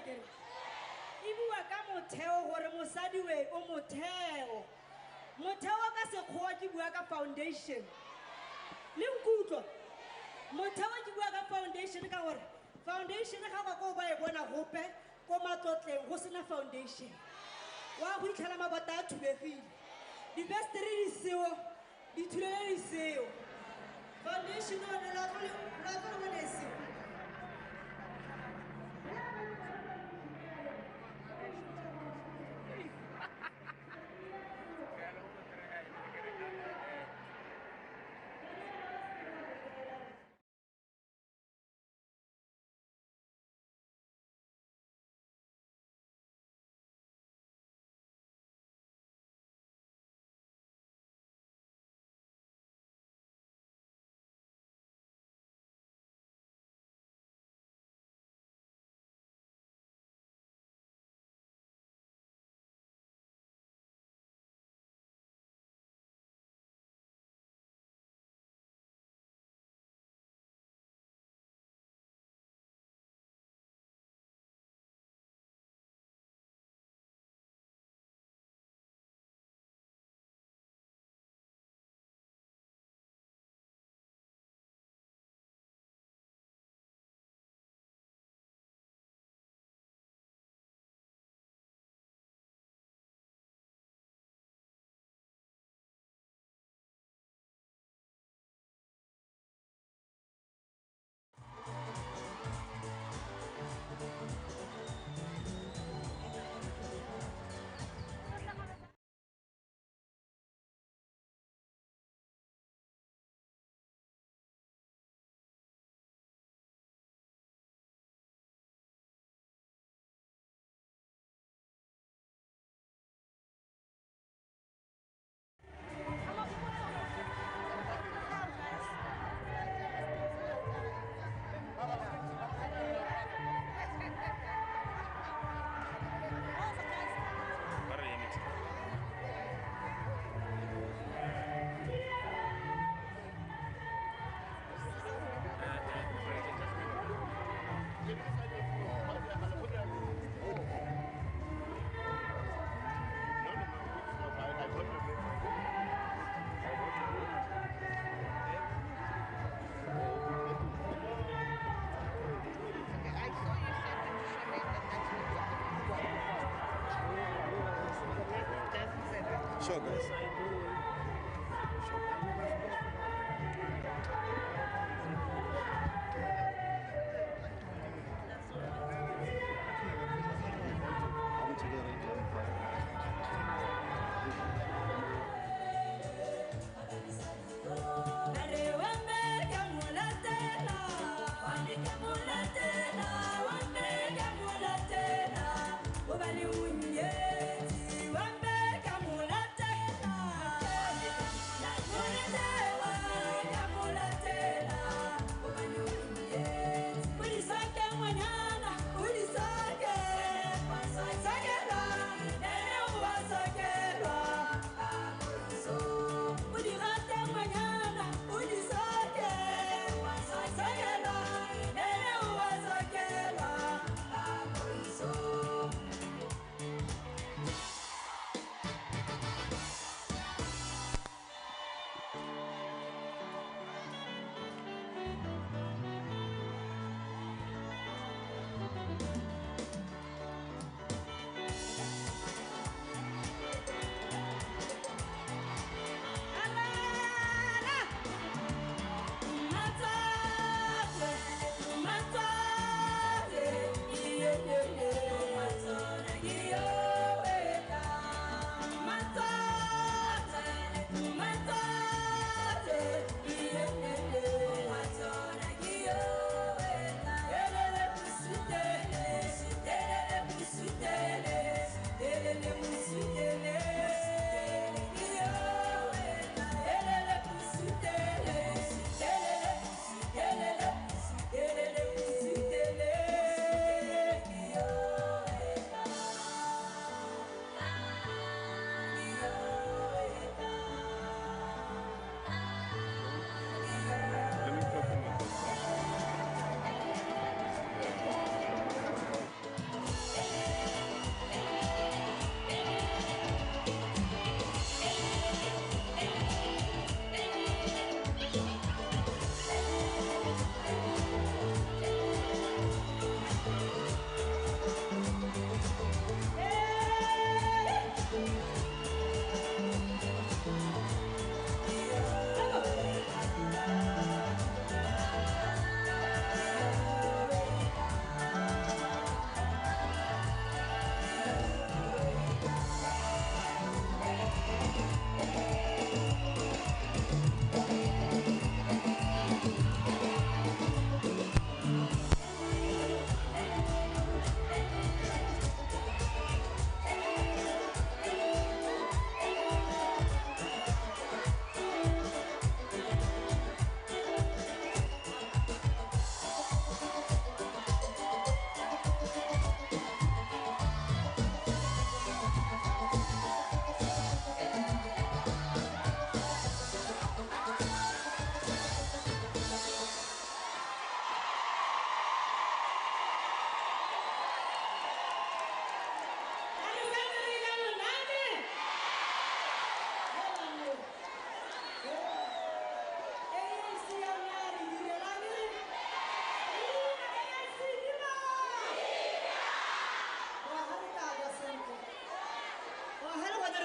akere. E bua ka motheo gore mosadi we o motheo. Motheo ka sekgowa ke bua ka foundation. Le nkutlwa. Motheo ke bua ka foundation ka gore foundation ga go ba e bona gope ko matlotleng go sena foundation. Wa go itlhala mabota a thubegile. Di best di seo, di thulele di seo. Foundation o ne la go bona seo. Sure, guys.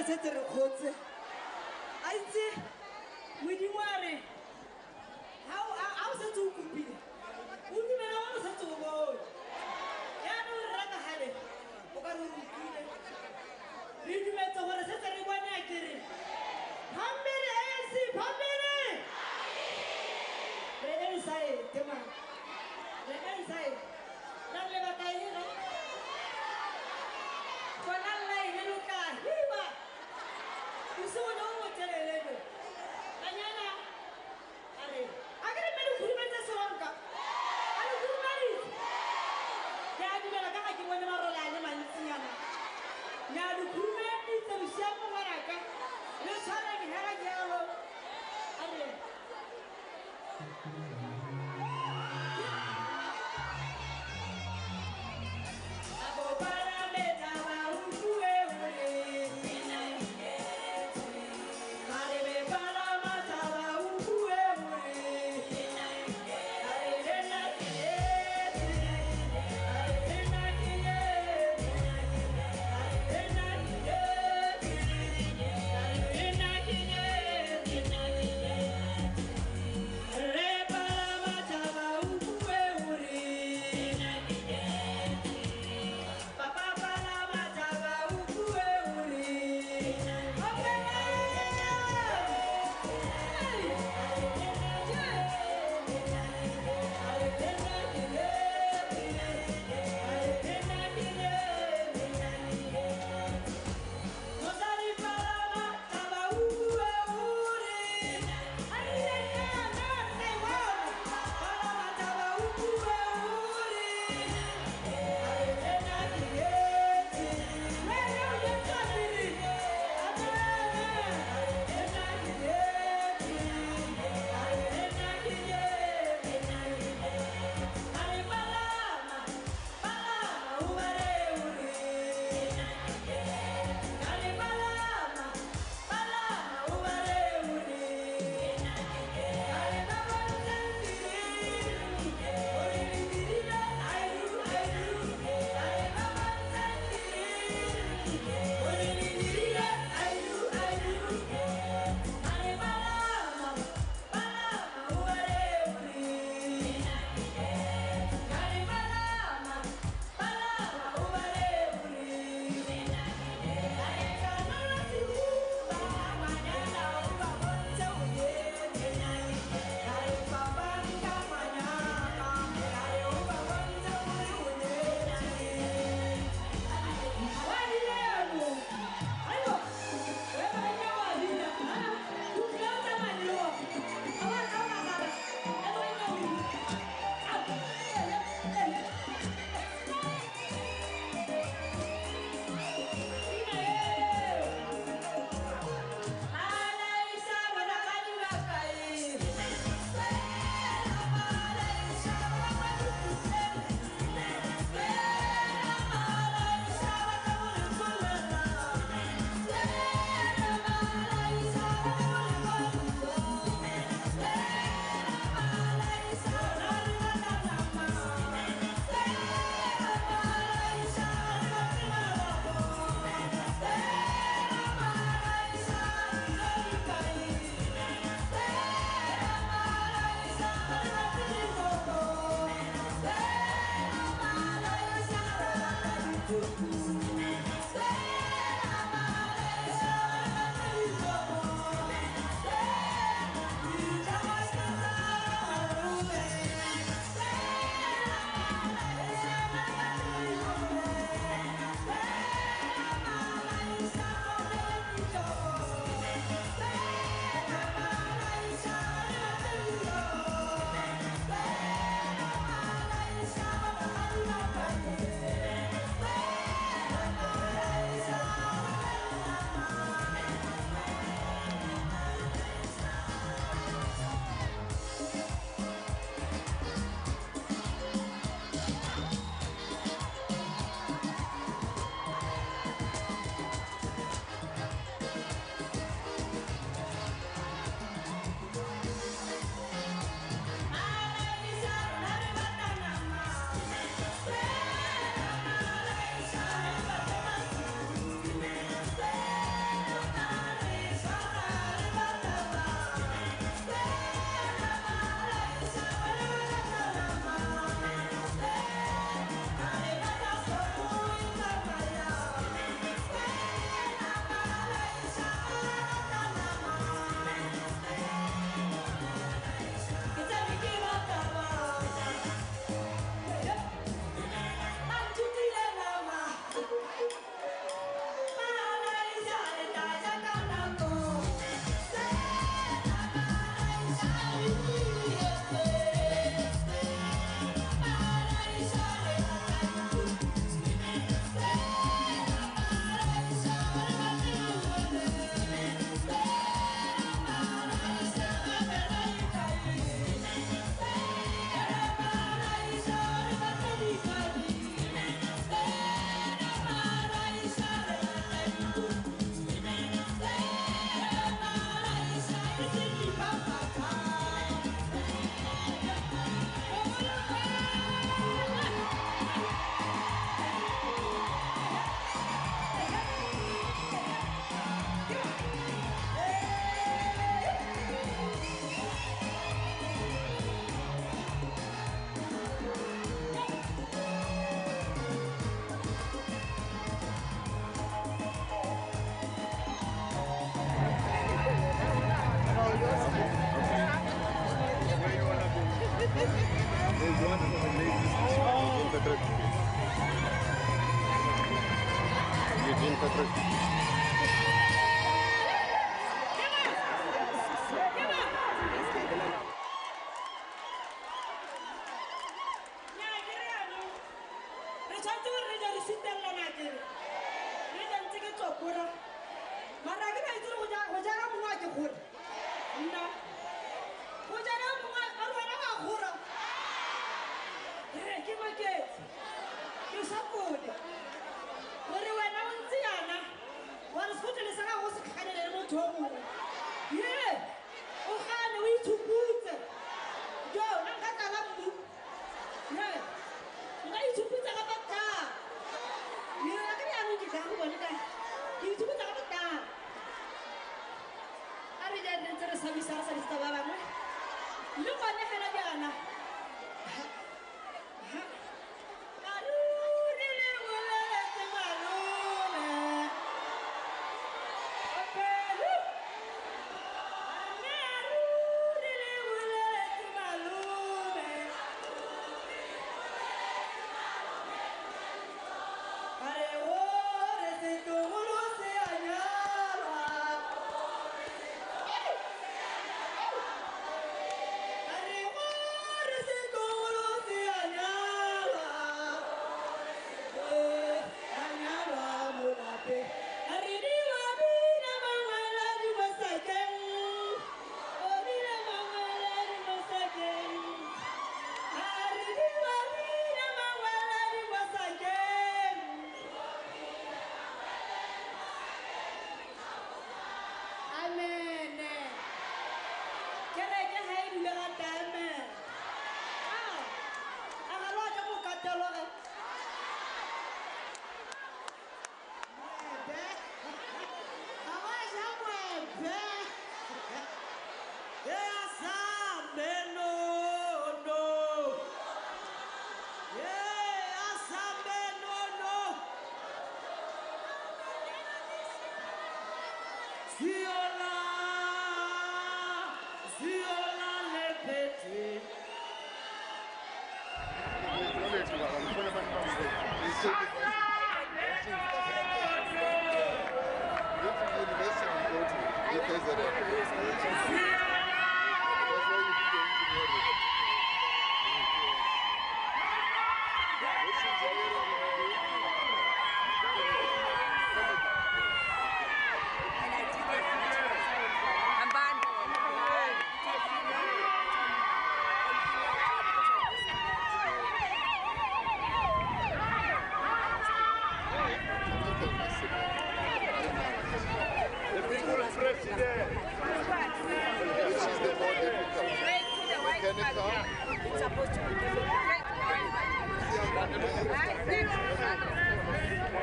re setse re kgotse a itse modimo a re ha o setse o kopile o dumela wa o setse o bone yaanong re rata gale o ka re o kopile re dumetse gore setse re bone a kere phambili ANC phambili re inside man re inside la lebaka ena kona line lo ka hiba o se wona o motelele anyana are agere me lo khurimetsa sewanka a lo khurumari ya dumela ka ga ke bone marola le mantsinyana ya lo khurumedi tse lo sia mo maraka le tshwana ke hera jalo are Re para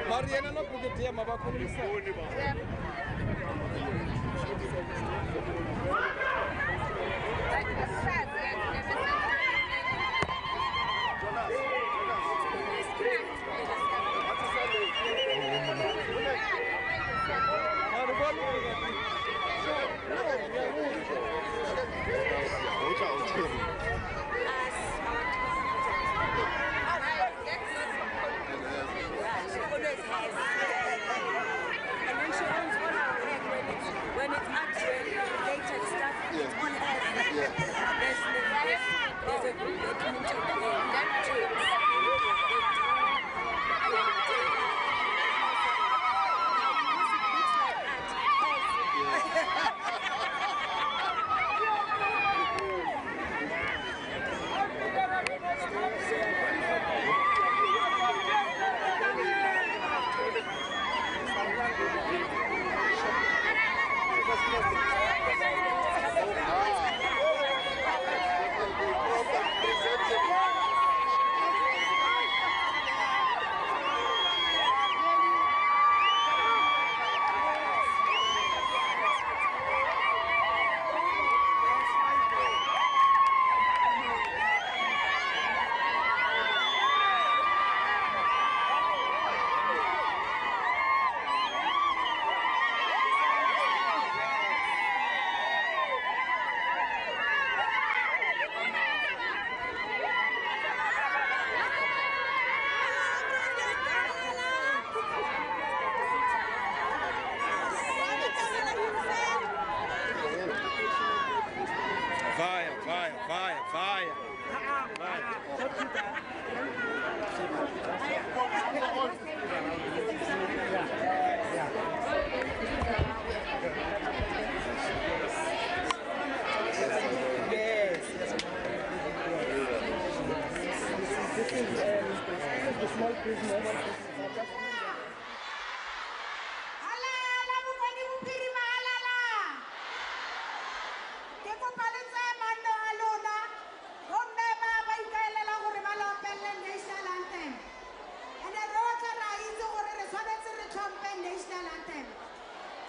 Mariana no kugetea mabakulisa. When it's actually related stuff, it's on us. There's a group that comes to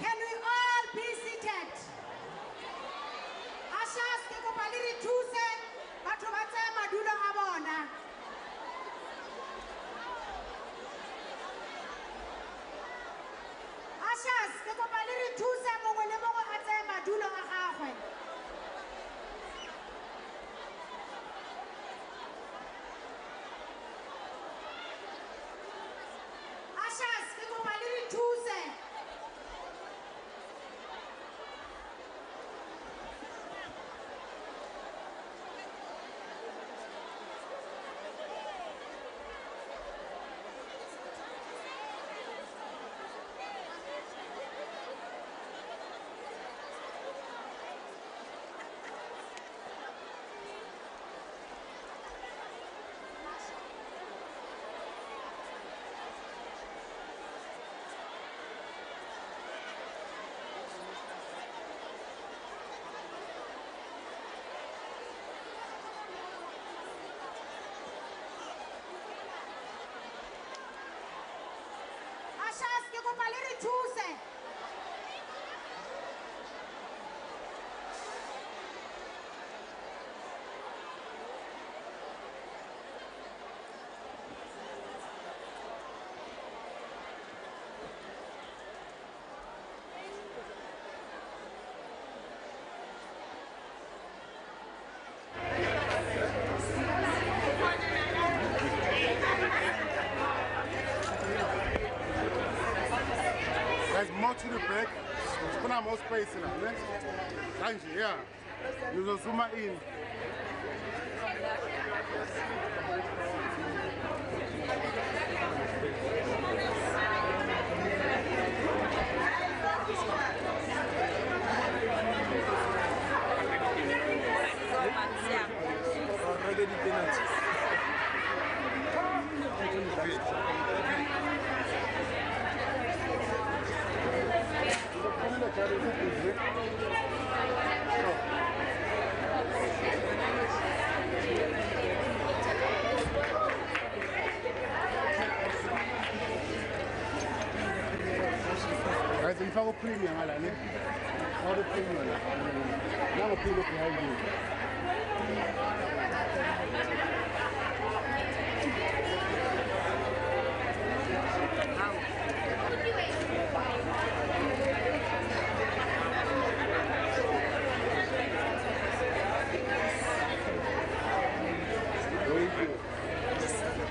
Can we all be seated? Ashas ke kopa le re thuse batho ba tsaya madulo a bona. Ashas ke kopa le re thuse mongwe le mongwe a tsaya madulo a gagwe. Ashas ke kopa le re thuse. Ashas ke kopa le re thuse. There's more to the back. Kuna more space now, ne? Kanje, yeah. You will zoom in. Guys, if I go premium, I like it. All the premium. Now people behind you.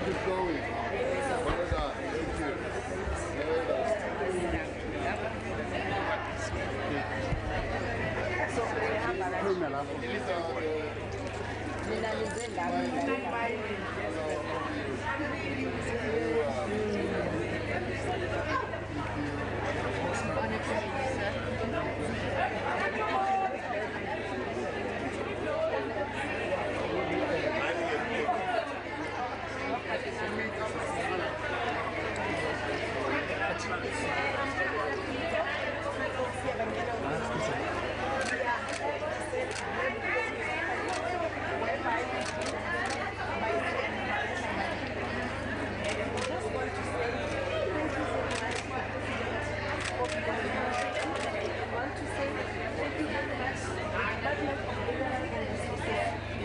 Keep going. Well done. Thank you. Well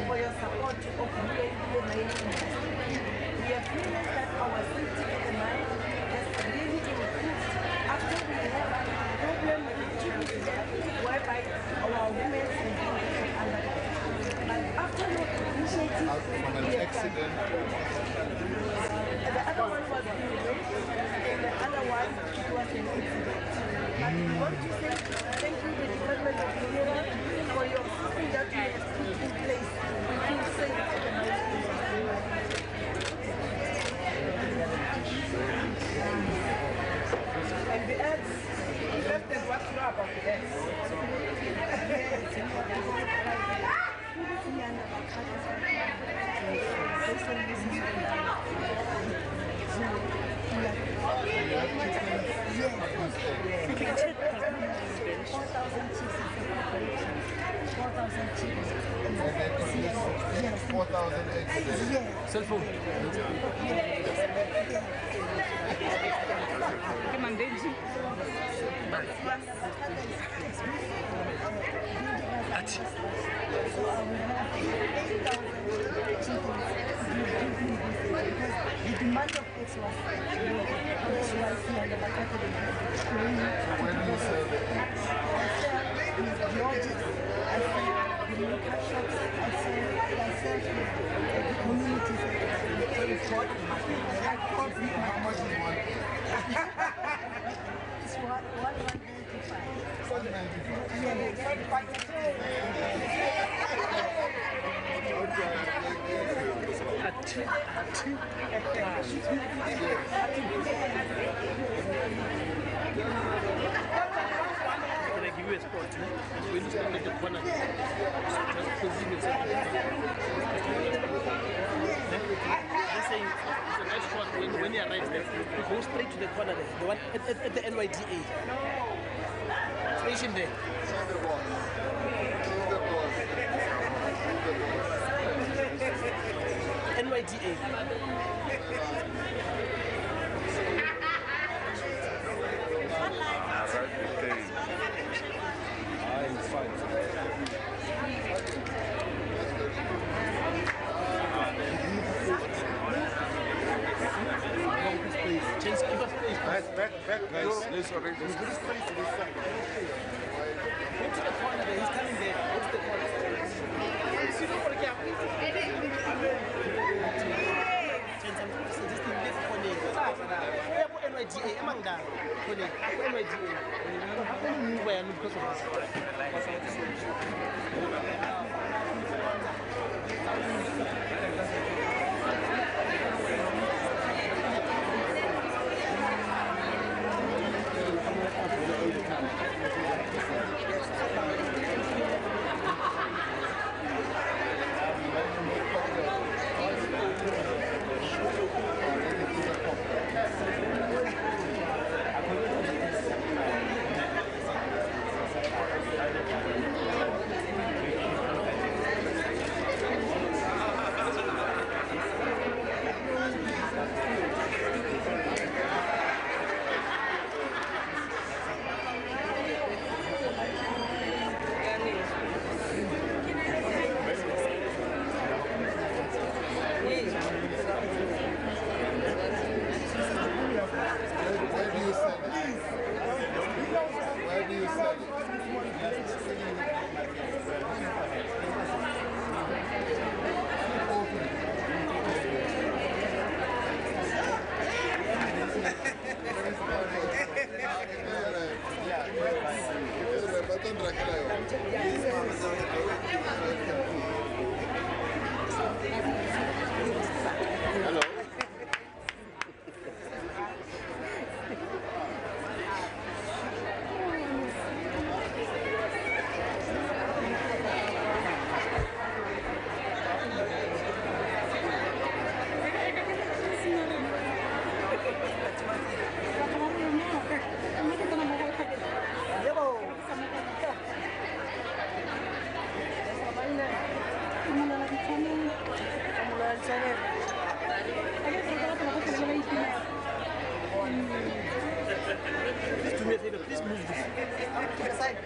for your support to open the main industry. We have realized that our safety at the mine has really improved after we have a problem with the GPC whereby our women have been under. But after the initiative, from an accident. The other one was in the race, and the other one it was an accident. But we want to say thank you to the Department of Ministerial for your system that you have put in place. Cell phone. The demand of it was When he arrives there, he goes straight to the corner there, the one at the NYDA station there. NYDA. Guys, let's arrange this. Go to the corner there, he's coming there. Go to the corner. Please do me a favor, please move this. It's fine.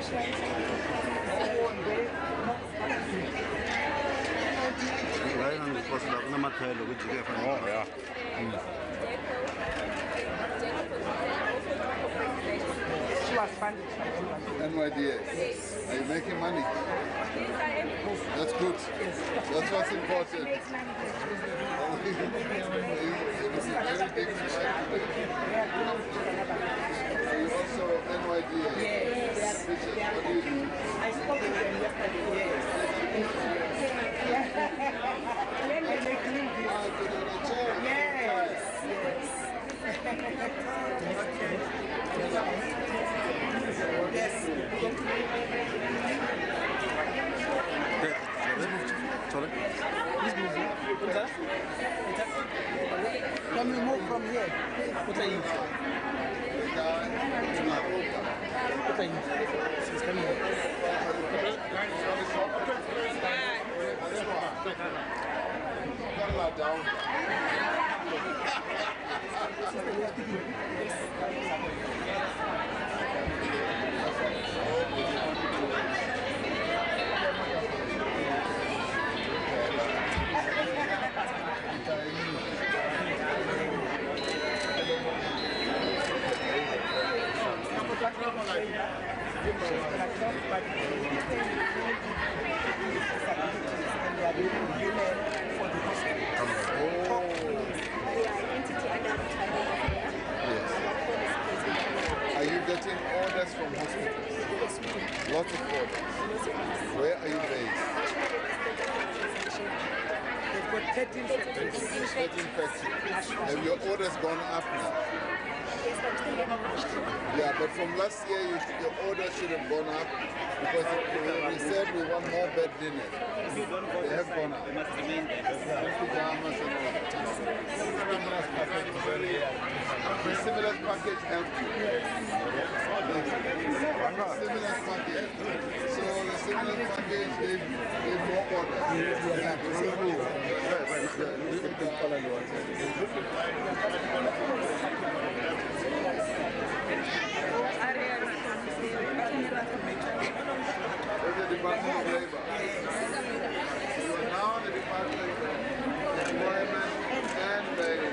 She was funded. NYDS. Are you making money? That's good. That's what's important. You also NYDS. Yes. What do you do? I spoke with them yesterday. Yes. Then they make movies. Yes. Can we move from here? What are you? She's coming here. Down. Are you getting orders from hospitals? Lots of orders. Where are you based? They've got 13 factories. 13 factories. Have your orders gone up now? Yeah, but from last year, your orders should have gone up because we said we want more bed linen. They have gone up. Pajamas and all that. The stimulus package helped you. Stimulus package. So the stimulus package gave more orders. The Department of Labor. You are now the Department of Employment and Labor.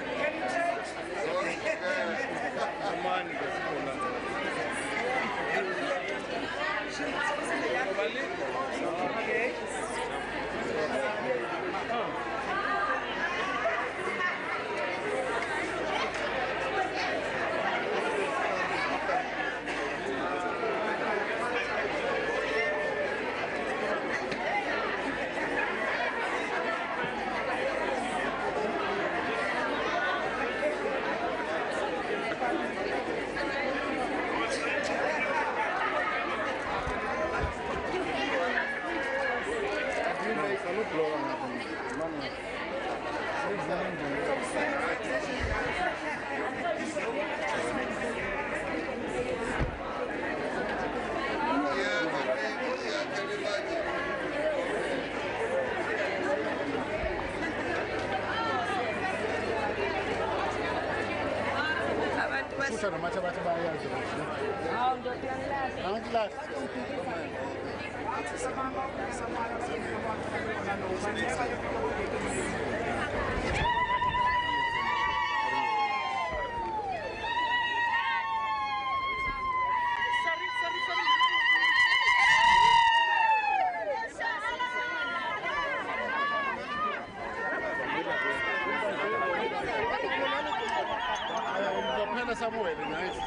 Somewhere nice.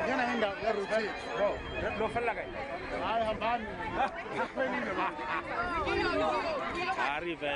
Can I end up there with it? No fella guy. I am bad. Arriva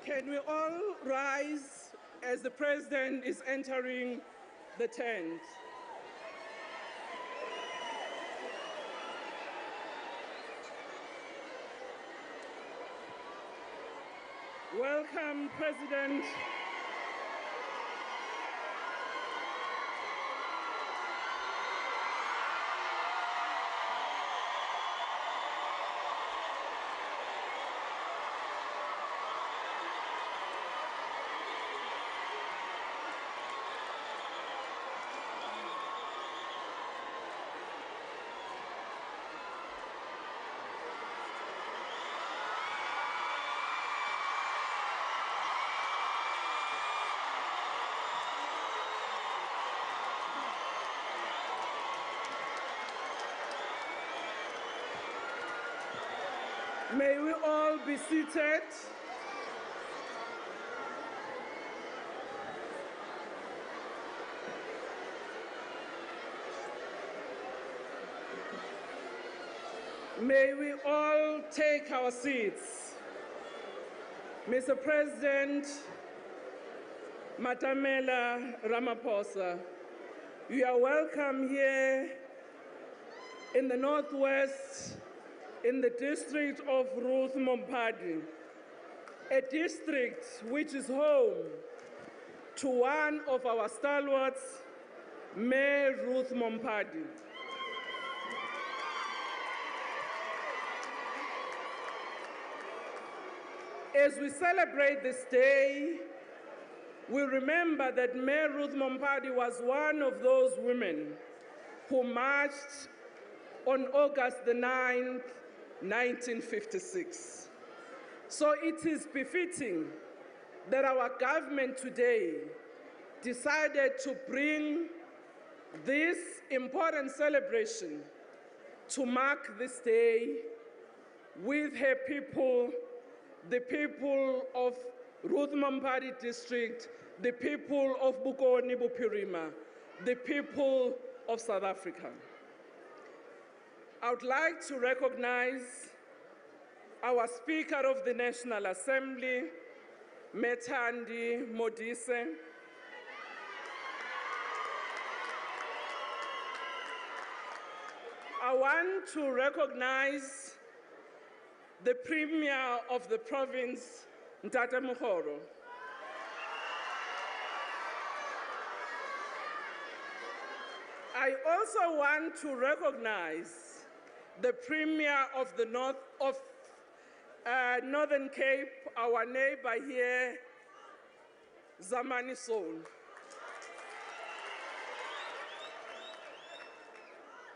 Can we all rise as the President is entering the tent? Welcome, President. May we all be seated. May we all take our seats. Mr. President Matamela Ramaphosa, you are welcome here in the Northwest, in the district of Ruth Mompadi, a district which is home to one of our stalwarts, Mayor Ruth Mompadi. As we celebrate this day, we remember that Mayor Ruth Mompadi was one of those women who marched on August the 9th, 1956. So it is befitting that our government today decided to bring this important celebration to mark this day with her people, the people of Ruth Mompadi district, the people of Bokoni Bophirima, the people of South Africa. I would like to recognize our Speaker of the National Assembly, Methandi Modise. I want to recognize the Premier of the province, Ntata Mokgoro. I also want to recognize the Premier of the Northern Cape, our neighbor here, Zamani Soul.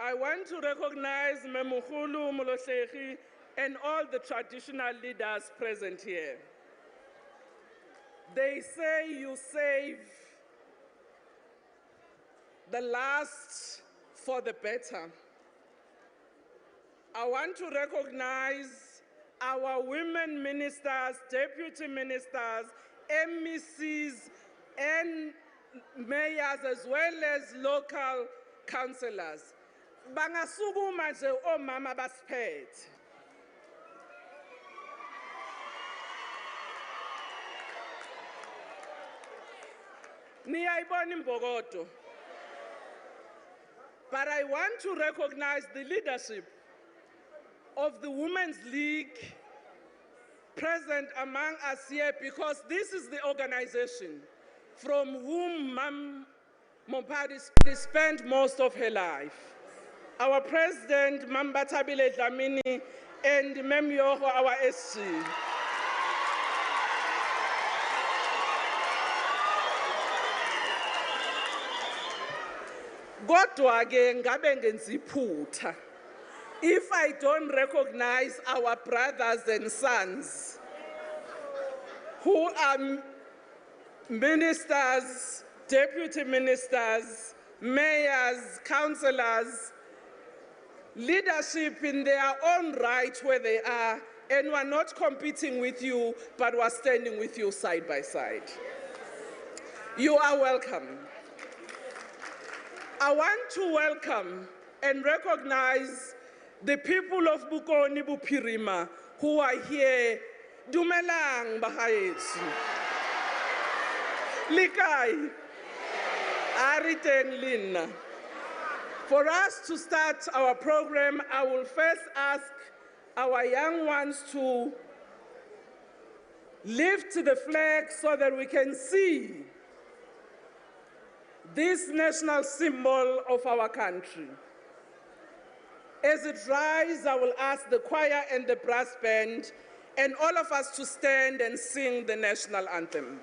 I want to recognize Memukhulu Moloshehi and all the traditional leaders present here. They say you save the last for the better. I want to recognize our women ministers, deputy ministers, MECs, and mayors, as well as local councillors. Bangasukuma nje omama basiphethe. Niyayibona imbokodo. But I want to recognize the leadership of the Women's League present among us here, because this is the organization from whom Mam Mompadi spent most of her life. Our President, Mam Batabile Dlamini, and Mem Yoho, our SG. Kodwa ke ngabe ngenza iphutha if I don't recognize our brothers and sons who are ministers, deputy ministers, mayors, councillors, leadership in their own right where they are, and we're not competing with you, but we're standing with you side by side. You are welcome. I want to welcome and recognize the people of Bokone Bophirima who are here. Dumelang bagaetsho. Likai. Ariteng Lina. For us to start our program, I will first ask our young ones to lift the flag so that we can see this national symbol of our country. As it rises, I will ask the choir and the brass band and all of us to stand and sing the national anthem.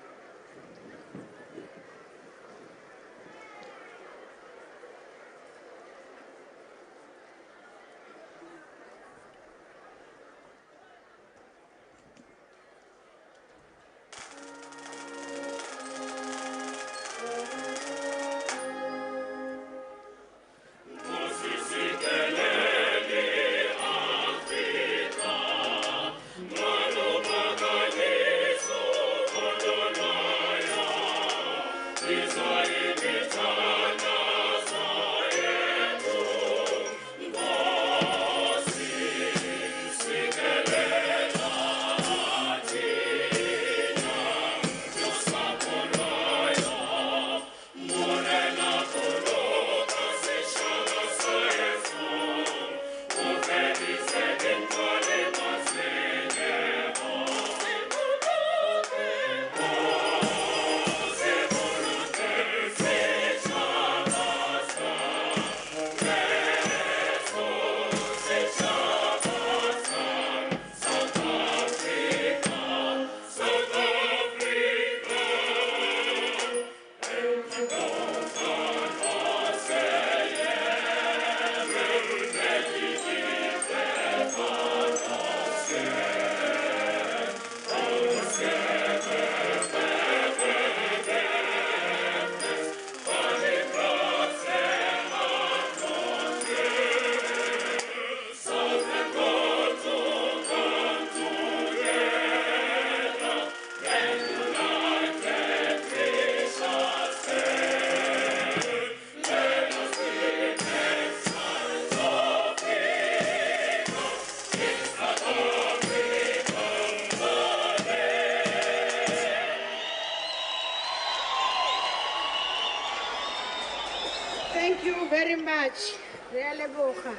Thank you very much. Re a leboga.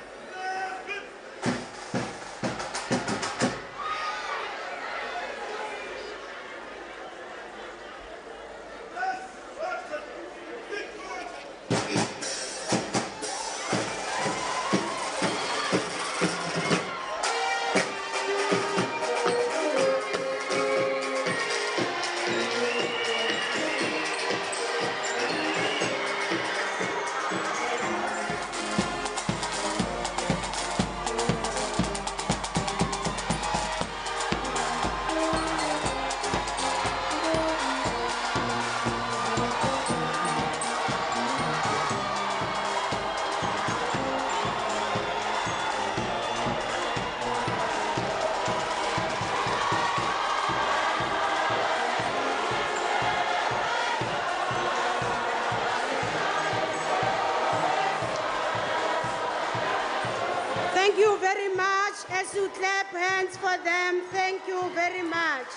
Thank you very much. As you clap hands for them, thank you very much.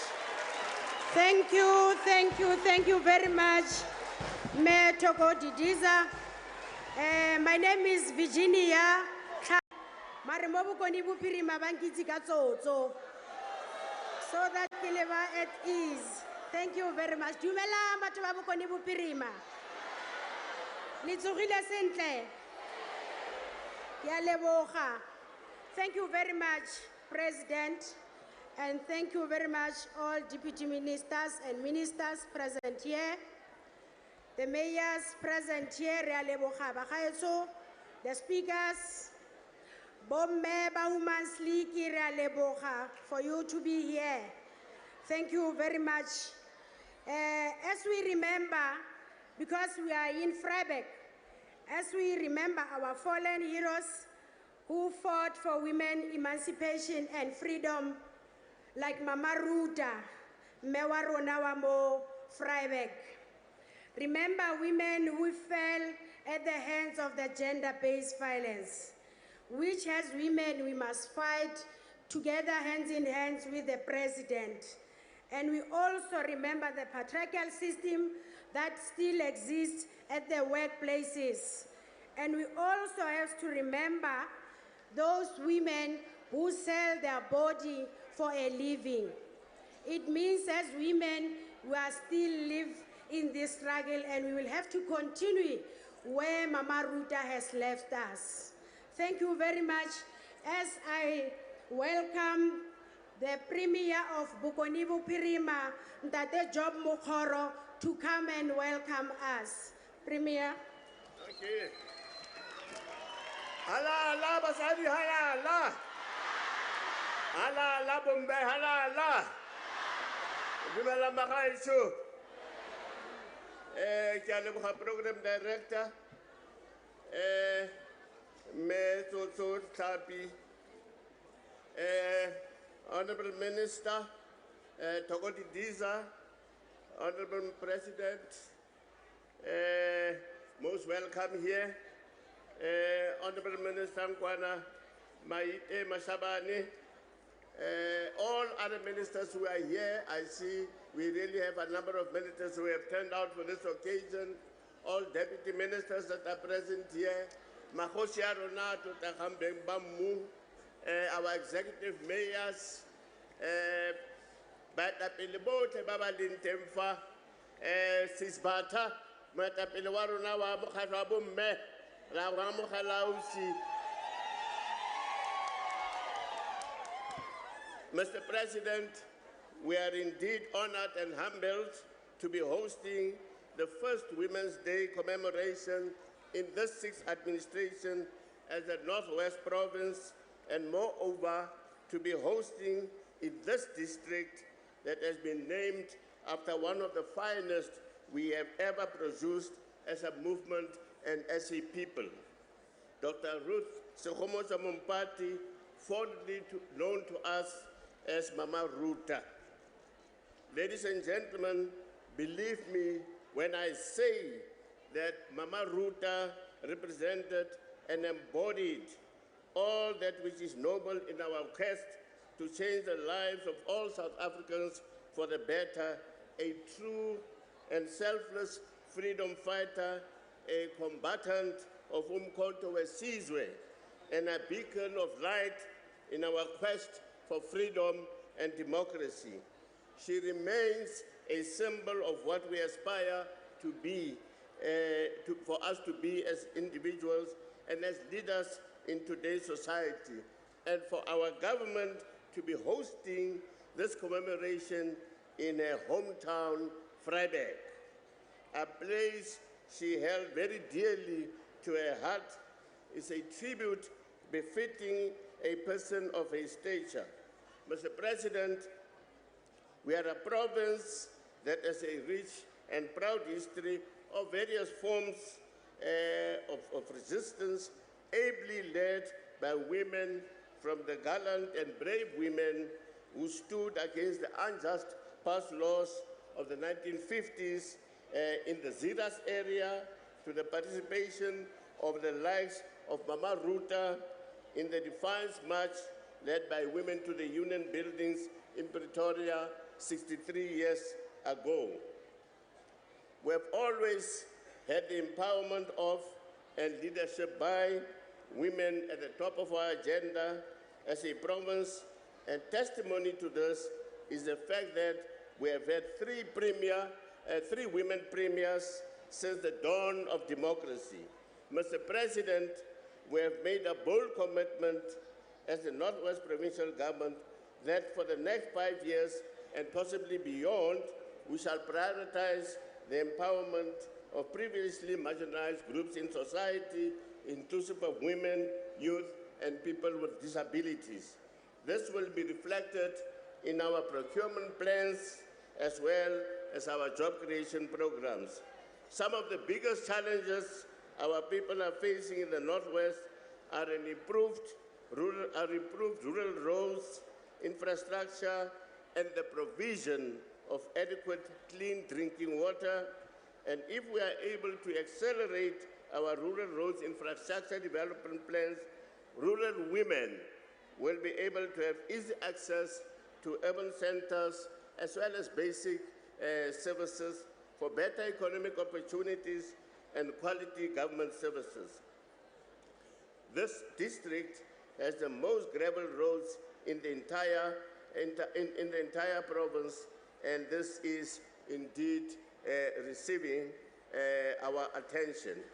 Thank you, thank you, thank you very much, Mayor Toko Didiza. My name is Virginia. So that we live at ease. Thank you very much. Dumela batho ba Bokone Bophirima. Le tsogile sentle. Ke a leboga. Thank you very much, President, and thank you very much all deputy ministers and ministers present here, the mayors present here, re a leboga bagaetsho, the speakers, bomme ba Women's League, re a leboga for you to be here. Thank you very much. As we remember, because we are in Vryburg, as we remember our fallen heroes who fought for women emancipation and freedom, like Mama Ruta, Mewa Rona wa mo Vryburg. Remember women who fell at the hands of the gender-based violence, which as women we must fight together hands in hands with the president. And we also remember the patriarchal system that still exists at the workplaces. And we also have to remember those women who sell their body for a living. It means as women, we are still live in this struggle, and we will have to continue where Mama Ruta has left us. Thank you very much. As I welcome the Premier of Bukonivu Pirima, Ntate Job Mokoro, to come and welcome us. Premier. Okay. Hala, hala, basadi, hala, hala. Hala, hala, Bombay, hala, hala. Dumela Makaisu. Kialebuha Program Director. Me so Tapi. Honorable Minister, Togoti Diza, Honorable President, most welcome here. Honorable Minister Nkwana, Maite Mashabani, all other ministers who are here. I see we really have a number of ministers who have turned out for this occasion. All deputy ministers that are present here. Mahoshi Arona to Takambeng Bamu. Our executive mayors, Batapili Bote, Baba Lintemfa, Sisbata, Matapili Warunawa, Mukharabum Me, Rawamu Halausi. Mr. President, we are indeed honored and humbled to be hosting the first Women's Day commemoration in this sixth administration as the Northwest Province, and moreover, to be hosting in this district that has been named after one of the finest we have ever produced as a movement and as a people. Dr. Ruth Sekhomosa Mompati, fondly known to us as Mama Ruta. Ladies and gentlemen, believe me when I say that Mama Ruta represented and embodied all that which is noble in our quest to change the lives of all South Africans for the better, a true and selfless freedom fighter, a combatant of Umkhonto weSizwe, and a beacon of light in our quest for freedom and democracy. She remains a symbol of what we aspire to be, for us to be as individuals and as leaders in today's society, and for our government to be hosting this commemoration in her hometown, Vryburg, a place she held very dearly to her heart. Is a tribute befitting a person of her stature. Mr. President, we are a province that has a rich and proud history of various forms of resistance, ably led by women, from the gallant and brave women who stood against the unjust past laws of the 1950s in the Ziras area, to the participation of the likes of Mama Ruta in the Defiance March led by women to the union buildings in Pretoria 63 years ago. We have always had the empowerment of and leadership by women at the top of our agenda as a province, and testimony to this is the fact that we have had three women premiers since the dawn of democracy. Mr. President, we have made a bold commitment as the Northwest Provincial Government that for the next 5 years and possibly beyond, we shall prioritize the empowerment of previously marginalized groups in society, inclusive of women, youth, and people with disabilities. This will be reflected in our procurement plans as well as our job creation programs. Some of the biggest challenges our people are facing in the Northwest are improved rural roads, infrastructure, and the provision of adequate clean drinking water. And if we are able to accelerate our rural roads infrastructure development plans, rural women will be able to have easy access to urban centers as well as basic services for better economic opportunities and quality government services. This district has the most gravel roads in the entire province, and this is indeed receiving our attention.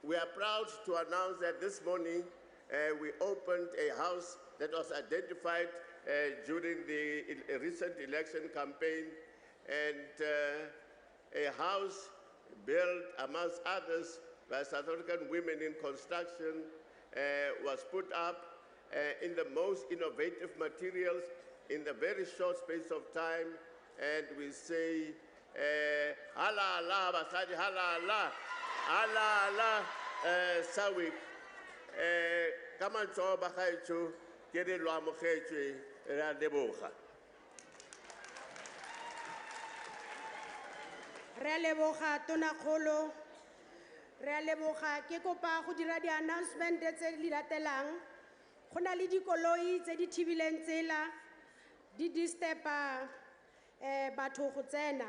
We are proud to announce that this morning we opened a house that was identified during the recent election campaign, and a house built, amongst others, by South African women in construction was put up in the most innovative materials in the very short space of time, and we say, hala Allah, basadi hala Allah, hala Allah, sawik, kama choba khaichu, kere lo amokhechu, ra deboga. Re leboga tona kgolo, re leboga ke kopa go dira di announcement tse di latelang. Go na le dikoloi tse di thibileng tsela di distepa batho go tsena.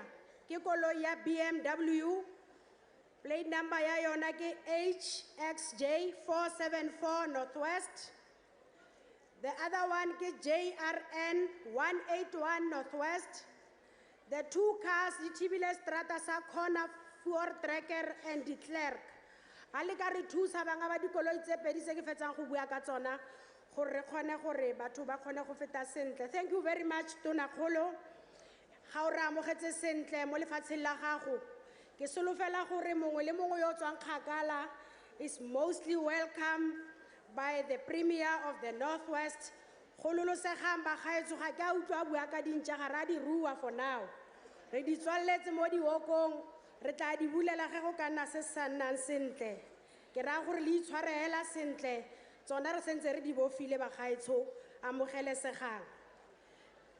Ke koloi ya BMW, plate number ya yona ke HXJ474 Northwest. The other one ke JRN181 Northwest. The two cars, di thibile strata sa corner Voortrekker and de Klerk. Ale ka re thusa banga ba dikoloi tse pedi se ke fetsang go bua ka tsona gore re kgone gore batho ba kgone go feta sentle. Thank you very much Tona Kgolo. Ga o re amogetse sentle mo lefatsheng la gago. Ke solofela gore mongwe le mongwe yo tswang kgakala is mostly welcome by the Premier of the Northwest. Gololosegang ba gaetso ga ke a utlwa bua ka dintja ga ra di rua for now. Re di tswalletse mo diwokong, re tla di bulela ge go ka nna se sa nnang sentle. Ke ra gore le itshwarela sentle, tsona re sentse re di bofile ba gaetso, amogelesegang.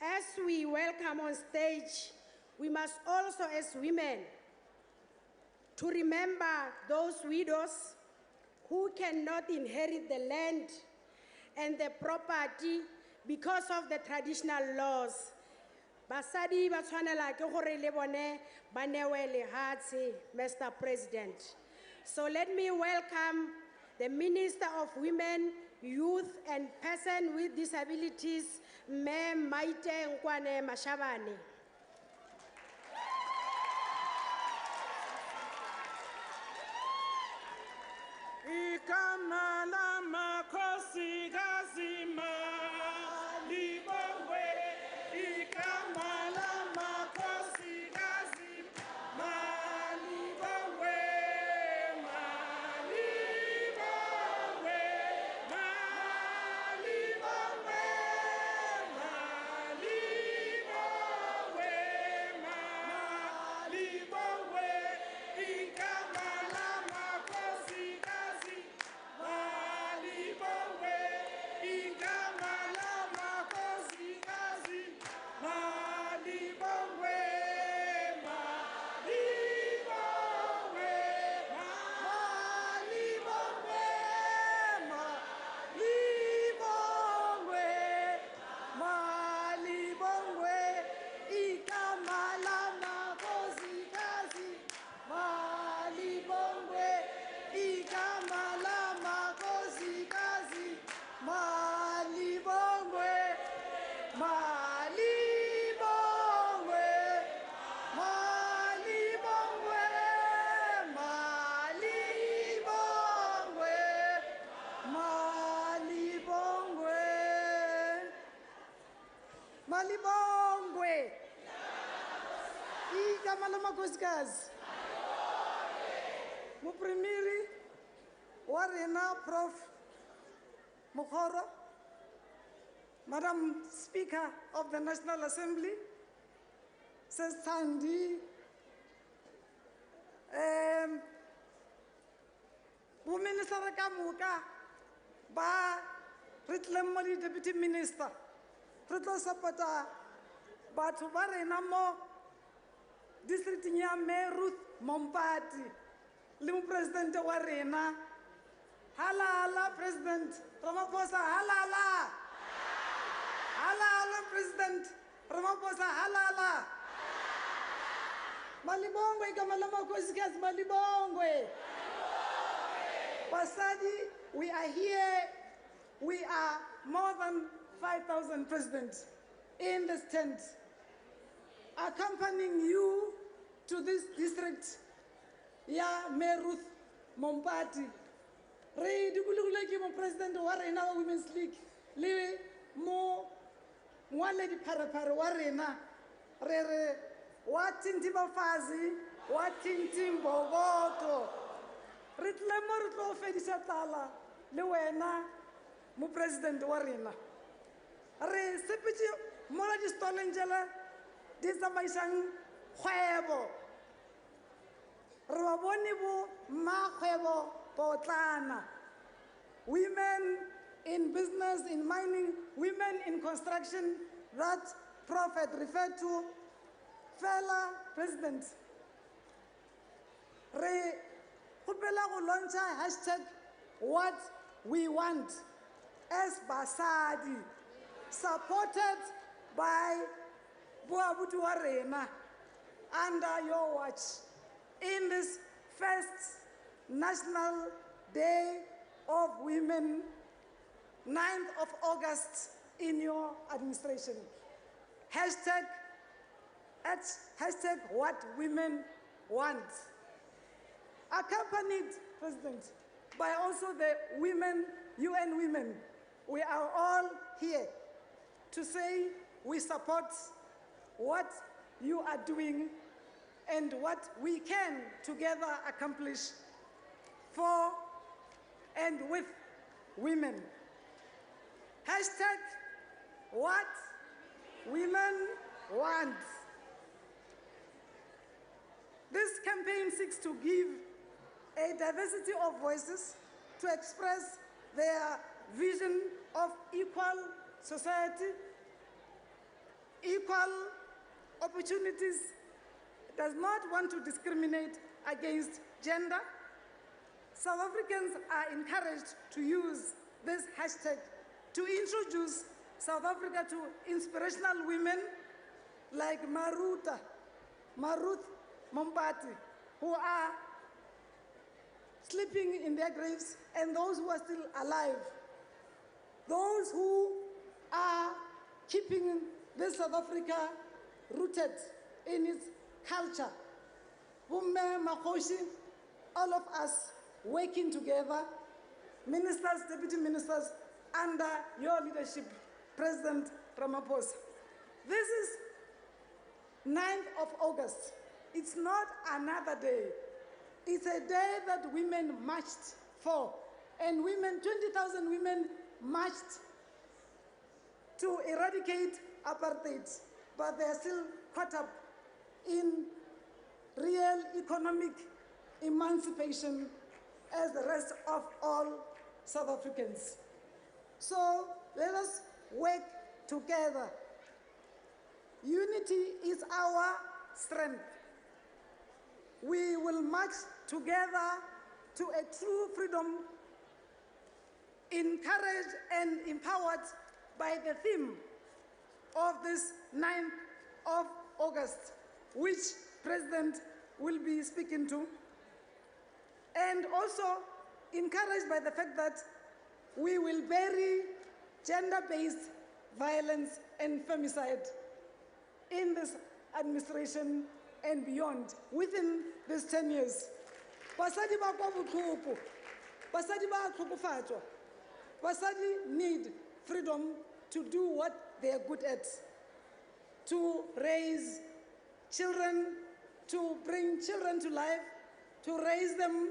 As we welcome on stage, we must also as women to remember those widows who cannot inherit the land and the property because of the traditional laws. Basadi ba tshwanela ke gore le bone ba newe lehatshe, Mr. President. So let me welcome the Minister of Women, Youth and Person with Disabilities, Mme Maite Nkwane Mashabane. Ikamala makosi gazima libongwe. Ikamala makosi gazima libongwe. Malibongwe, malibongwe, malibongwe, malibongwe. Ikamala makosi gazima libongwe. Ikamala makosi gazima libongwe. Malibongwe. Ikamala makosikazi. Muprimiri wa rena Prof Mokgoro Madam Speaker of the National Assembly, says Sandy, Minister Kamuka, ba Ritlemoli Deputy Minister, Rito Sapata, but Varenamo, District Nyame Ruth Mompati, Limu President Warena, Hala Hala President Ramaphosa, Hala Hala, Hala Hala President Ramaphosa, Hala Hala. Malibongwe kamalama kosikas malibongwe. Basadi, we are here. We are more than 5,000 presidents in this tent, accompanying you to this district. Ya Meruth Mompati. Re duguluguleki mo president warena Women's League. Liwe mo mwale di parapara warena. Re watinti bafazi, watinti mbogoto. Ritle morutlo fedisa tala, lewena mu president warena. Re sepiti mola di stolenjela, di samaisang khwebo. Re waboni bu ma khwebo potlana. Women in business, in mining, women in construction, that prophet referred to. Fellow President, re kupela go launcha hashtag what we want as Basadi, supported by Boabutu Arena under your watch in this first National Day of Women, 9th of August in your administration. Hashtag what women want. Accompanied, President, by also the women, UN women. We are all here to say we support what you are doing and what we can together accomplish for and with women. Hashtag what women want. This campaign seeks to give a diversity of voices to express their vision of equal society, equal opportunities. It does not want to discriminate against gender. South Africans are encouraged to use this hashtag to introduce South Africa to inspirational women like Maruth Mompati, who are sleeping in their graves, and those who are still alive. Those who are keeping this South Africa rooted in its culture. Bumme Makhoshi, all of us working together, ministers, deputy ministers, under your leadership, President Ramaphosa. This is 9th of August. It's not another day. It's a day that women marched for. And women, 20,000 women marched to eradicate apartheid. But they're still caught up in real economic emancipation as the rest of all South Africans. So let us work together. Unity is our strength. We will march together to a true freedom, encouraged and empowered by the theme of this 9th of August, which President will be speaking to, and also encouraged by the fact that we will bury gender-based violence and femicide in this administration and beyond, within these 10 years. Basadi ba kwa botlhoko, basadi ba tlhokofatswa, basadi need freedom to do what they are good at, to raise children, to bring children to life, to raise them,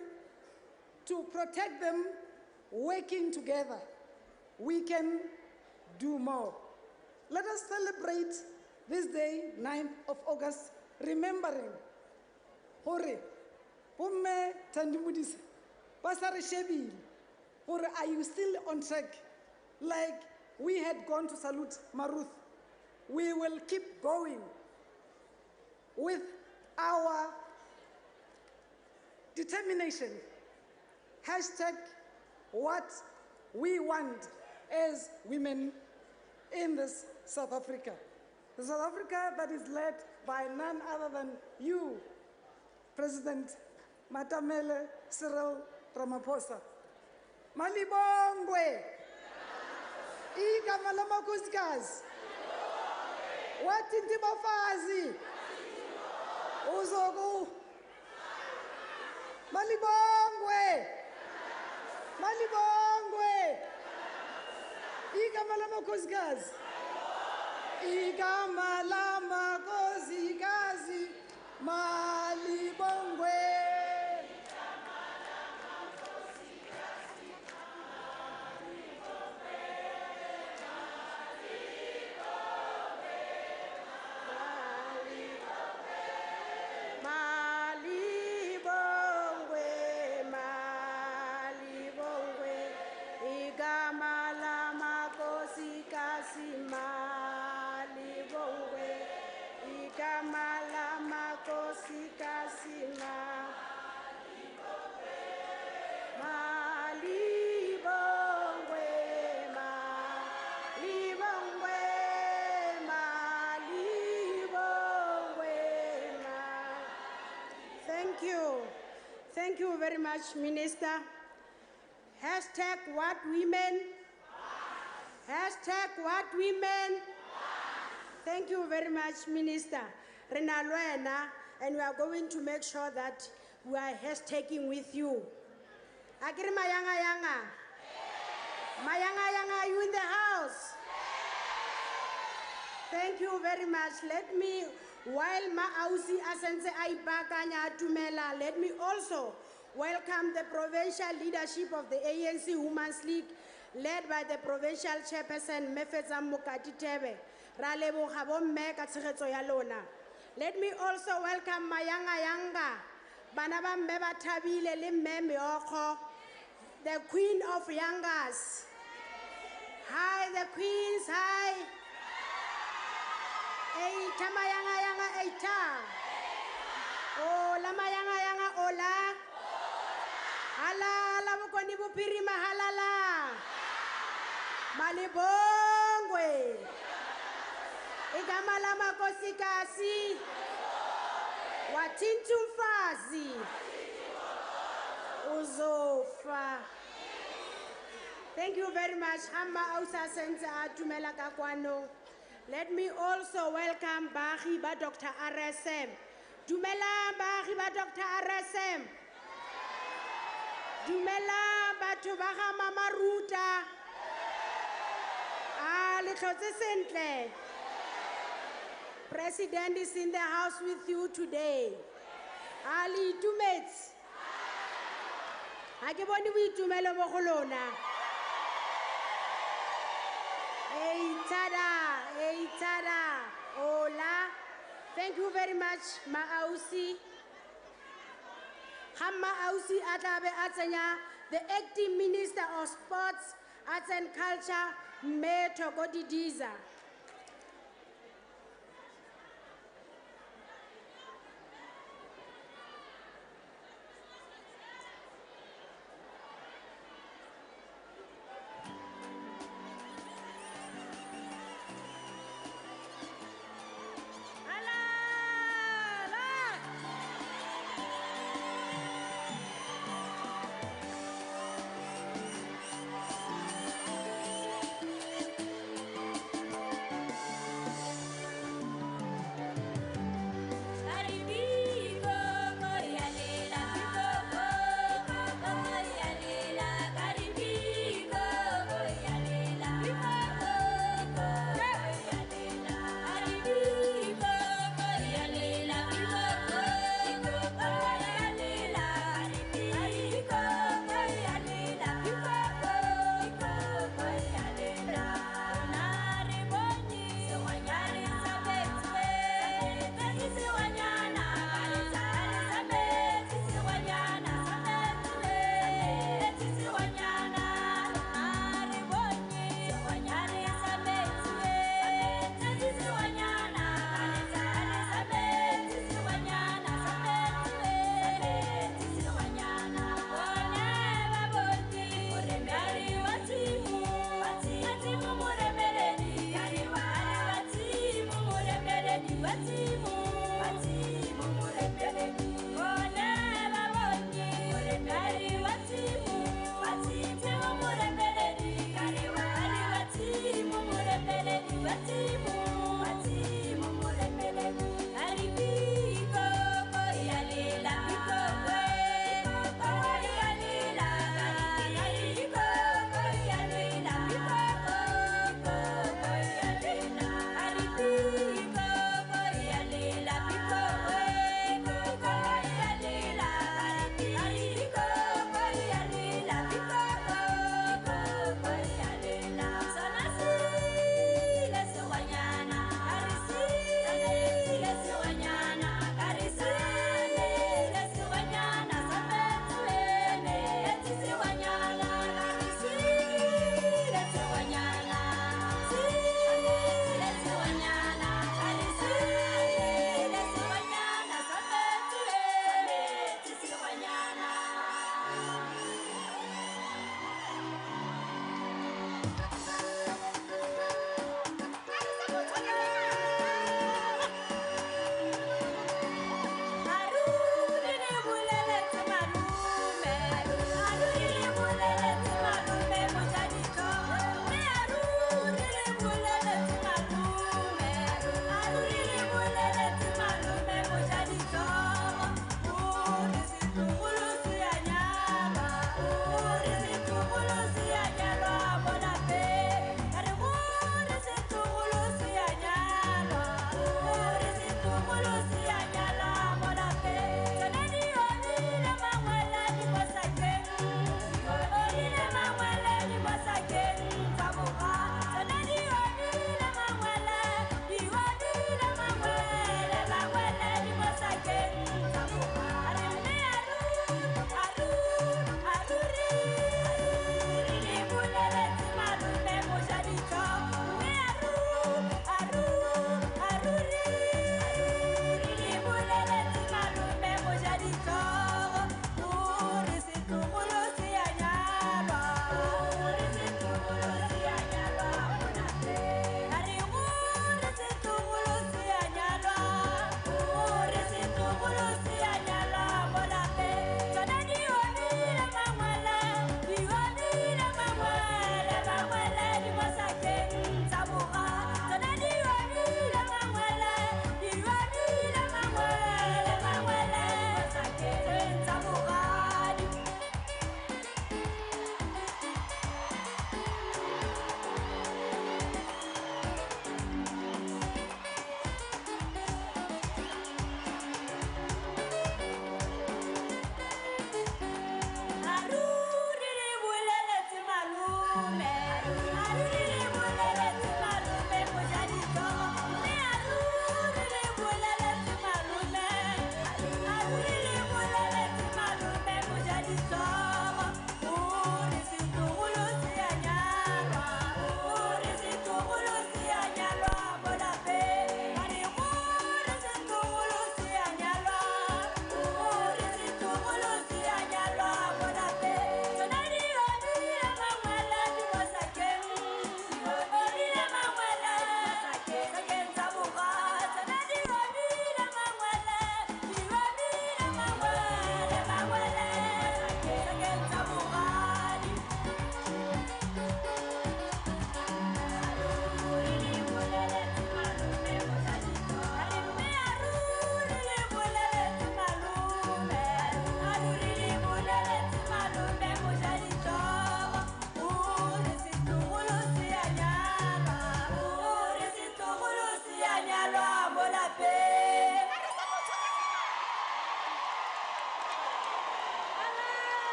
to protect them, working together. We can do more. us celebrate this day, 9th of August, remembering hore bomme Thandi Modise ba sa re shebile hore are you still on track? Like we had gone to salute Maruth, we will keep going with our determination. Hashtag what we want as women in this South Africa. The South Africa that is led by none other than you, President Matamele Cyril Ramaphosa. Malibongwe. Igama lamakhosikazi. Wathi intibafazi. Uzoku. Malibongwe. Malibongwe. Igama lamakhosikazi. Igama lamakhosikazi. Malibongwe. Thank you very much, Minister. Hashtag what women? Hashtag what women? Thank you very much, Minister. Rena Luena, and we are going to make sure that we are hashtagging with you. Agri Mayanga Yanga. Mayanga Yanga, are you in the house? Thank you very much. Let me, while Maausi Asense Aipakanya Tumela, let me also welcome the provincial leadership of the ANC Women's League, led by the provincial chairperson Mefetsa Mokati Tebe. Raleboga bomme ka tshegetso ya lona. Let me also welcome Mayanga Yanga, bana ba mme ba thabile le mme Meokgo, the Queen of Yangas. Hi, the Queens, hi. Eita Mayanga Yanga, eita. Ola Mayanga Yanga, ola. Halala bokoni bopirima halala. Malibongwe. Igama lamakhosikazi. Wathinta umfazi. Uzofa. Thank you very much. Hamba Ausa Sense Atumela Kakwano. Let me also welcome Bahi ba Dr. RSM. Dumela Bahi ba Dr. RSM. Dumela batho ba ga Mama Ruta. Le tlhotse sentle. President is in the house with you today. Ali Tumets. Ha ke bone boitumelo mo go lona. Hey tada, hola. Thank you very much, Maausi. Maausi Atabe Atsenya, the acting Minister of Sports, Arts and Culture, Metro Godidiza.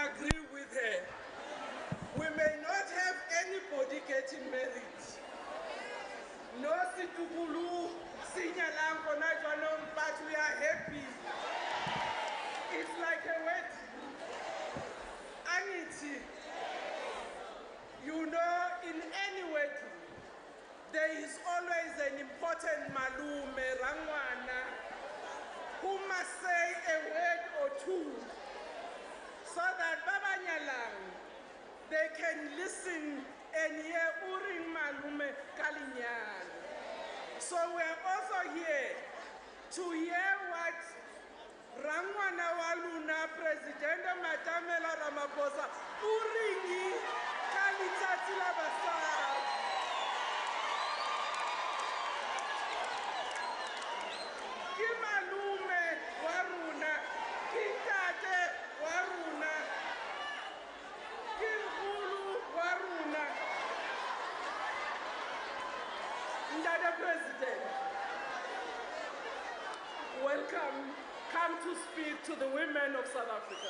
agree with her. We may not have anybody getting married. No situkulu, sinyalang kona jwanong, but we are happy. It's like a wedding. Anity, you know, in any wedding, there is always an important malume, rangwana, who must say a word or two so that babanyalang, they can listen and hear uring malume kalinyan. So we are also here to hear what Rangwana Waluna, President Matamela Ramaphosa, uringi kalitatila basar. Kimalume waruna, kitate waruna, kinkulu waruna. Ndada President, welcome. Come to speak to the women of South Africa.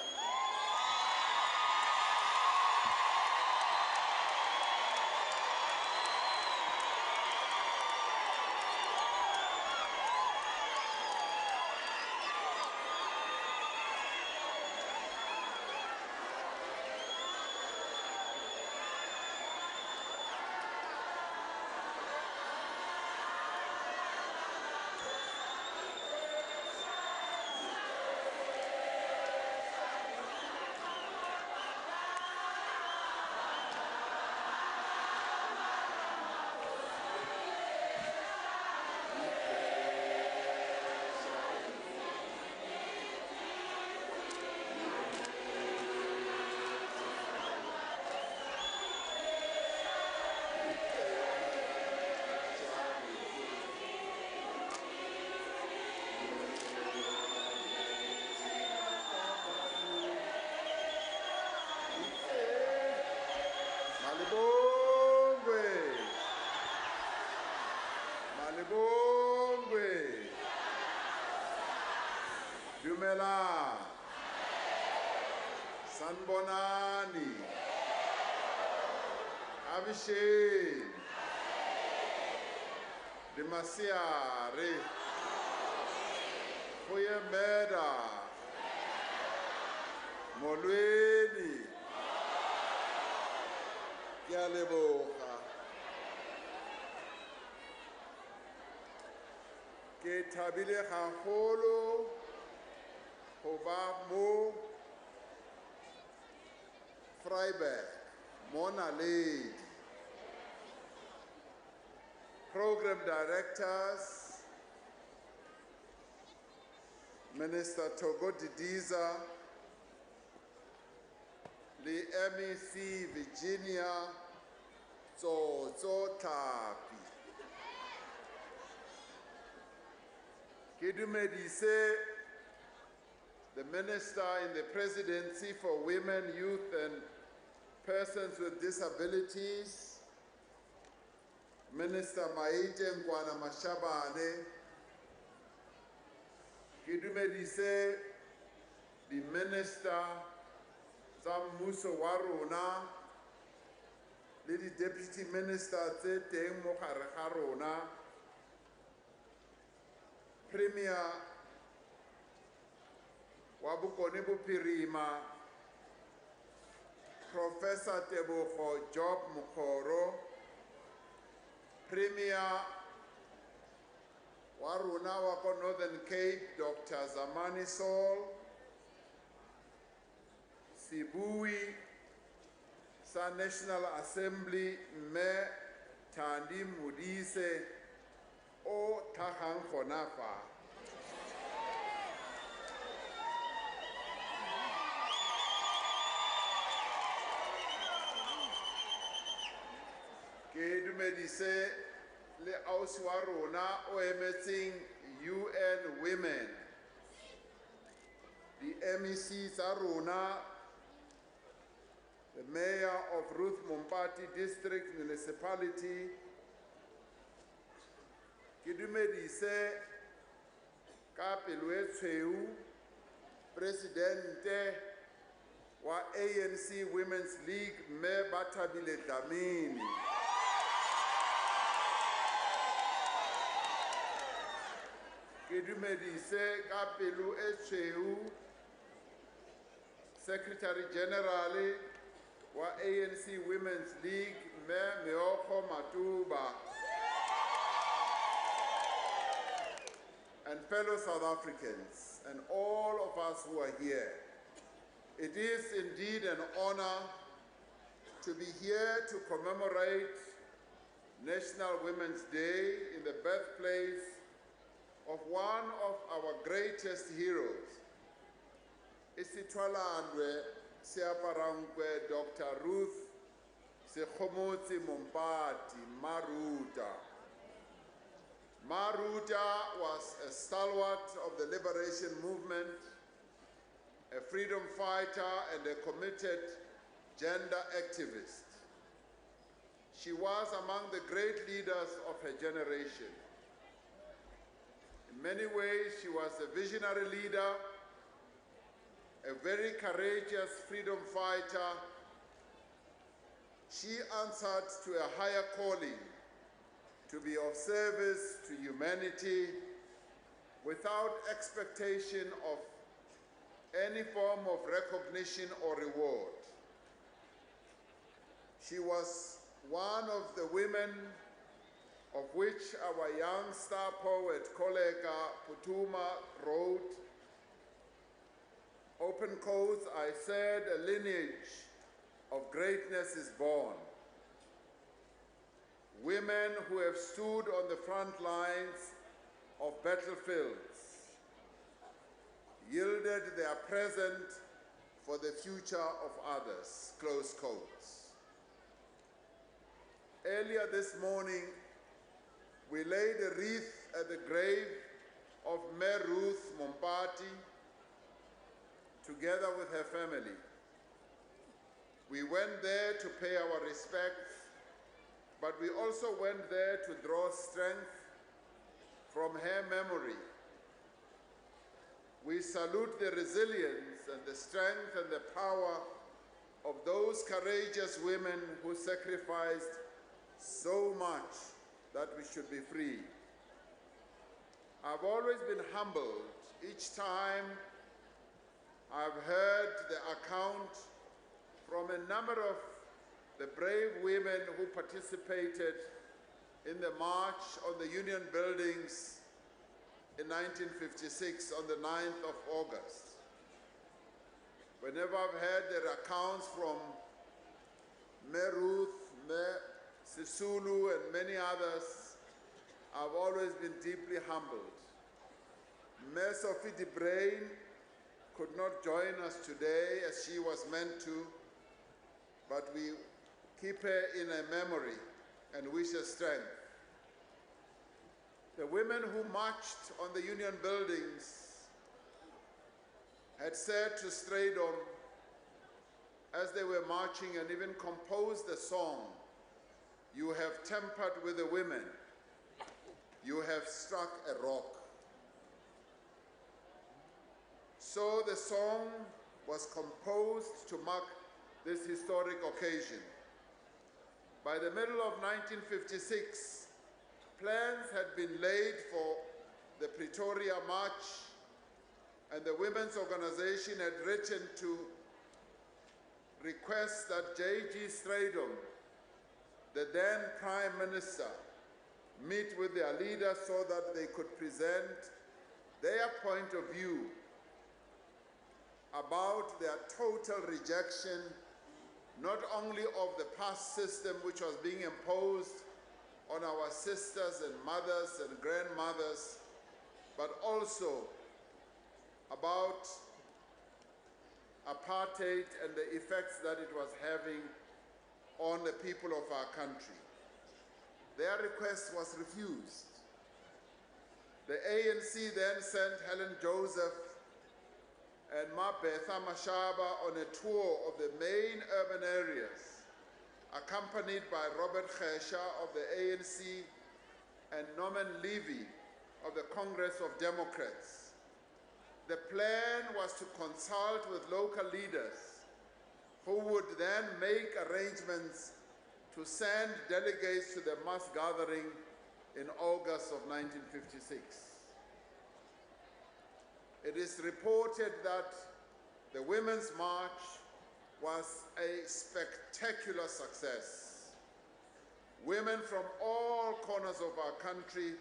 Dumela, Sanbonani, Abhishek, Dimasiare, Fuyembeda, Molweni, Kialeboha, Ke Tabile Haholo, Mo Vryburg, Mona Lady, Program Directors, Minister Togo Didiza, the MEC Virginia, Zozo Tapi, Kidumedise, the Minister in the Presidency for Women, Youth and Persons with Disabilities, Minister Maite Nkwana Mashabane, Kidumedise, the Minister Zamuso Waruna, the Deputy Minister Zeteng Mokharekharona, Premier Wabukoni Bupirima, Professor Teboho Job Mukoro, Premier Waruna Wako Northern Cape, Dr. Zamani Sol, Sibui, Sa National Assembly, Me Tandi Mudise, O Tahang Khonafa. Ke dumedise le ausi wa rona o emetseng UN Women, the MEC tsa rona, the Mayor of Ruth Mompati District Municipality, ke dumedise ka pelo e tshweu Presidente wa ANC Women's League me Batabile Dlamini. Ke dumedise ka pelo e tshweu Secretary General wa ANC Women's League me Meokgo Matuba and fellow South Africans and all of us who are here. It is indeed an honor to be here to commemorate National Women's Day in the birthplace of one of our greatest heroes, Isitwalandwe Siaparangwe Dr. Ruth Sekgomotsi Mompati Maruta. Maruta was a stalwart of the liberation movement, a freedom fighter and a committed gender activist. She was among the great leaders of her generation. In many ways, she was a visionary leader, a very courageous freedom fighter. She answered to a higher calling to be of service to humanity without expectation of any form of recognition or reward. She was one of the women of which our young star poet, Koleka Putuma, wrote, open quotes, I said, a lineage of greatness is born. Women who have stood on the front lines of battlefields, yielded their present for the future of others, close quotes. Earlier this morning, we laid a wreath at the grave of Mary Ruth Mompati, together with her family. We went there to pay our respects, but we also went there to draw strength from her memory. We salute the resilience and the strength and the power of those courageous women who sacrificed so much that we should be free. I've always been humbled each time I've heard the account from a number of the brave women who participated in the march on the Union buildings in 1956 on the 9th of August. Whenever I've heard their accounts from Mary Ruth, Mary Sisulu, and many others, I've always been deeply humbled. Mary Sophie de Bruyn could not join us today as she was meant to, but we keep her in her memory and wish her strength. The women who marched on the Union buildings had said to Straydom as they were marching and even composed the song, "You have tempered with the women, you have struck a rock." So the song was composed to mark this historic occasion. By the middle of 1956, plans had been laid for the Pretoria March, and the women's organization had written to request that J.G. Straydom, the then Prime Minister, meet with their leaders so that they could present their point of view about their total rejection, not only of the past system which was being imposed on our sisters and mothers and grandmothers, but also about apartheid and the effects that it was having on the people of our country. Their request was refused. The ANC then sent Helen Joseph and Mabetha Mashaba on a tour of the main urban areas, accompanied by Robert Gesha of the ANC and Norman Levy of the Congress of Democrats. The plan was to consult with local leaders who would then make arrangements to send delegates to the mass gathering in August of 1956. It is reported that the Women's March was a spectacular success. Women from all corners of our country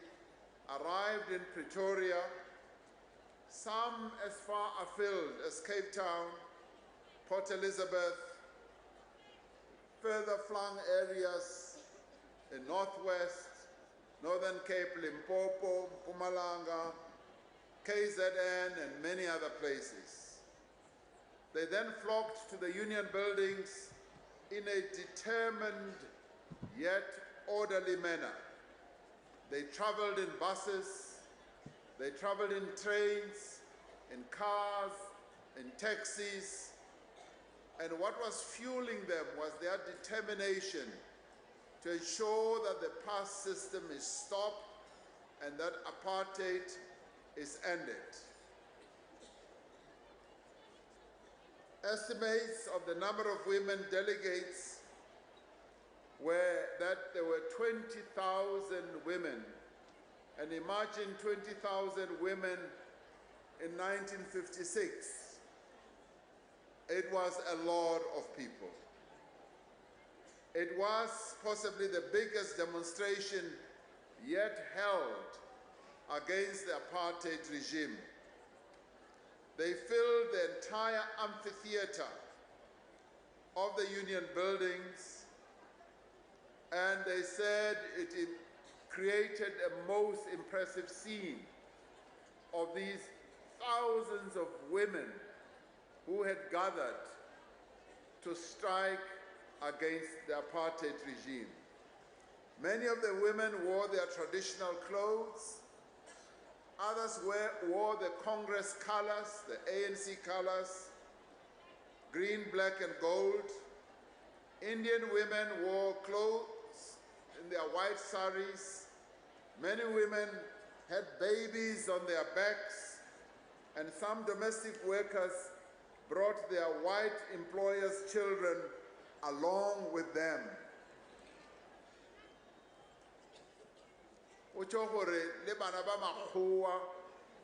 arrived in Pretoria, some as far afield as Cape Town, Port Elizabeth, further flung areas in Northwest, Northern Cape, Limpopo, Mpumalanga, KZN, and many other places. They then flocked to the Union buildings in a determined yet orderly manner. They traveled in buses, they traveled in trains, in cars, in taxis, and what was fueling them was their determination to ensure that the past system is stopped and that apartheid is ended. Estimates of the number of women delegates were that there were 20,000 women. And imagine 20,000 women in 1956. It was a lot of people. It was possibly the biggest demonstration yet held against the apartheid regime. They filled the entire amphitheater of the Union buildings, and they said it created a most impressive scene of these thousands of women who had gathered to strike against the apartheid regime. Many of the women wore their traditional clothes. Others wore the Congress colors, the ANC colors, green, black, and gold. Indian women wore clothes in their white saris. Many women had babies on their backs, and some domestic workers brought their white employers' children along with them. Utsho gore le bana ba makgowa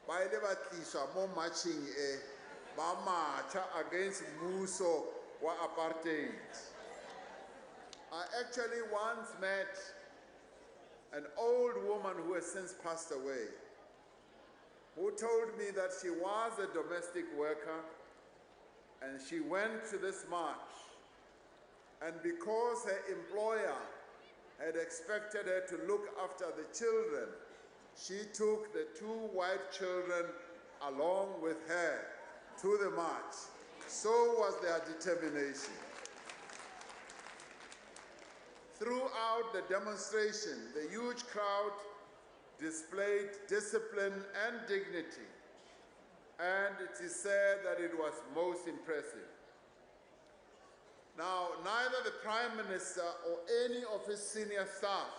ba ile ba tliswa mo marching ba marcha against mmuso wa apartheid. I actually once met an old woman who has since passed away, who told me that she was a domestic worker and she went to this march, and because her employer had expected her to look after the children, she took the two white children along with her to the march. So was their determination. Throughout the demonstration, the huge crowd displayed discipline and dignity, and it is said that it was most impressive. Now, neither the Prime Minister or any of his senior staff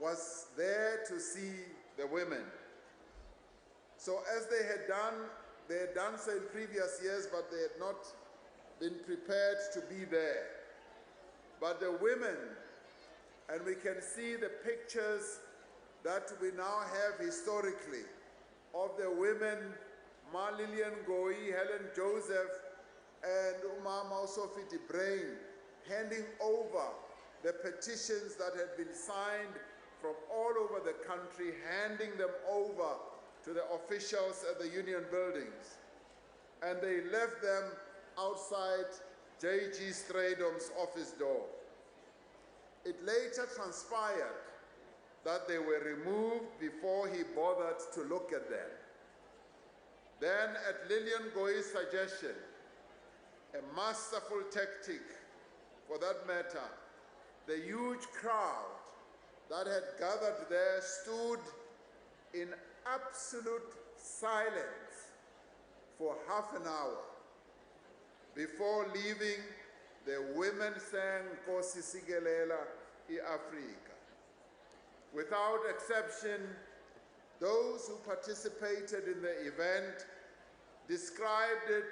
was there to see the women. So as they had done so in previous years, but they had not been prepared to be there. But the women, and we can see the pictures that we now have historically of the women, Ma Lillian Ngoyi, Helen Joseph, and Umama Sophie de Bruyn, handing over the petitions that had been signed from all over the country, handing them over to the officials at the Union buildings. And they left them outside J.G. Stradom's office door. It later transpired that they were removed before he bothered to look at them. Then, at Lillian Ngoyi's suggestion, a masterful tactic for that matter, the huge crowd that had gathered there stood in absolute silence for half an hour. Before leaving, the women sang Nkosi Sigelela i-Afrika. Without exception, those who participated in the event described it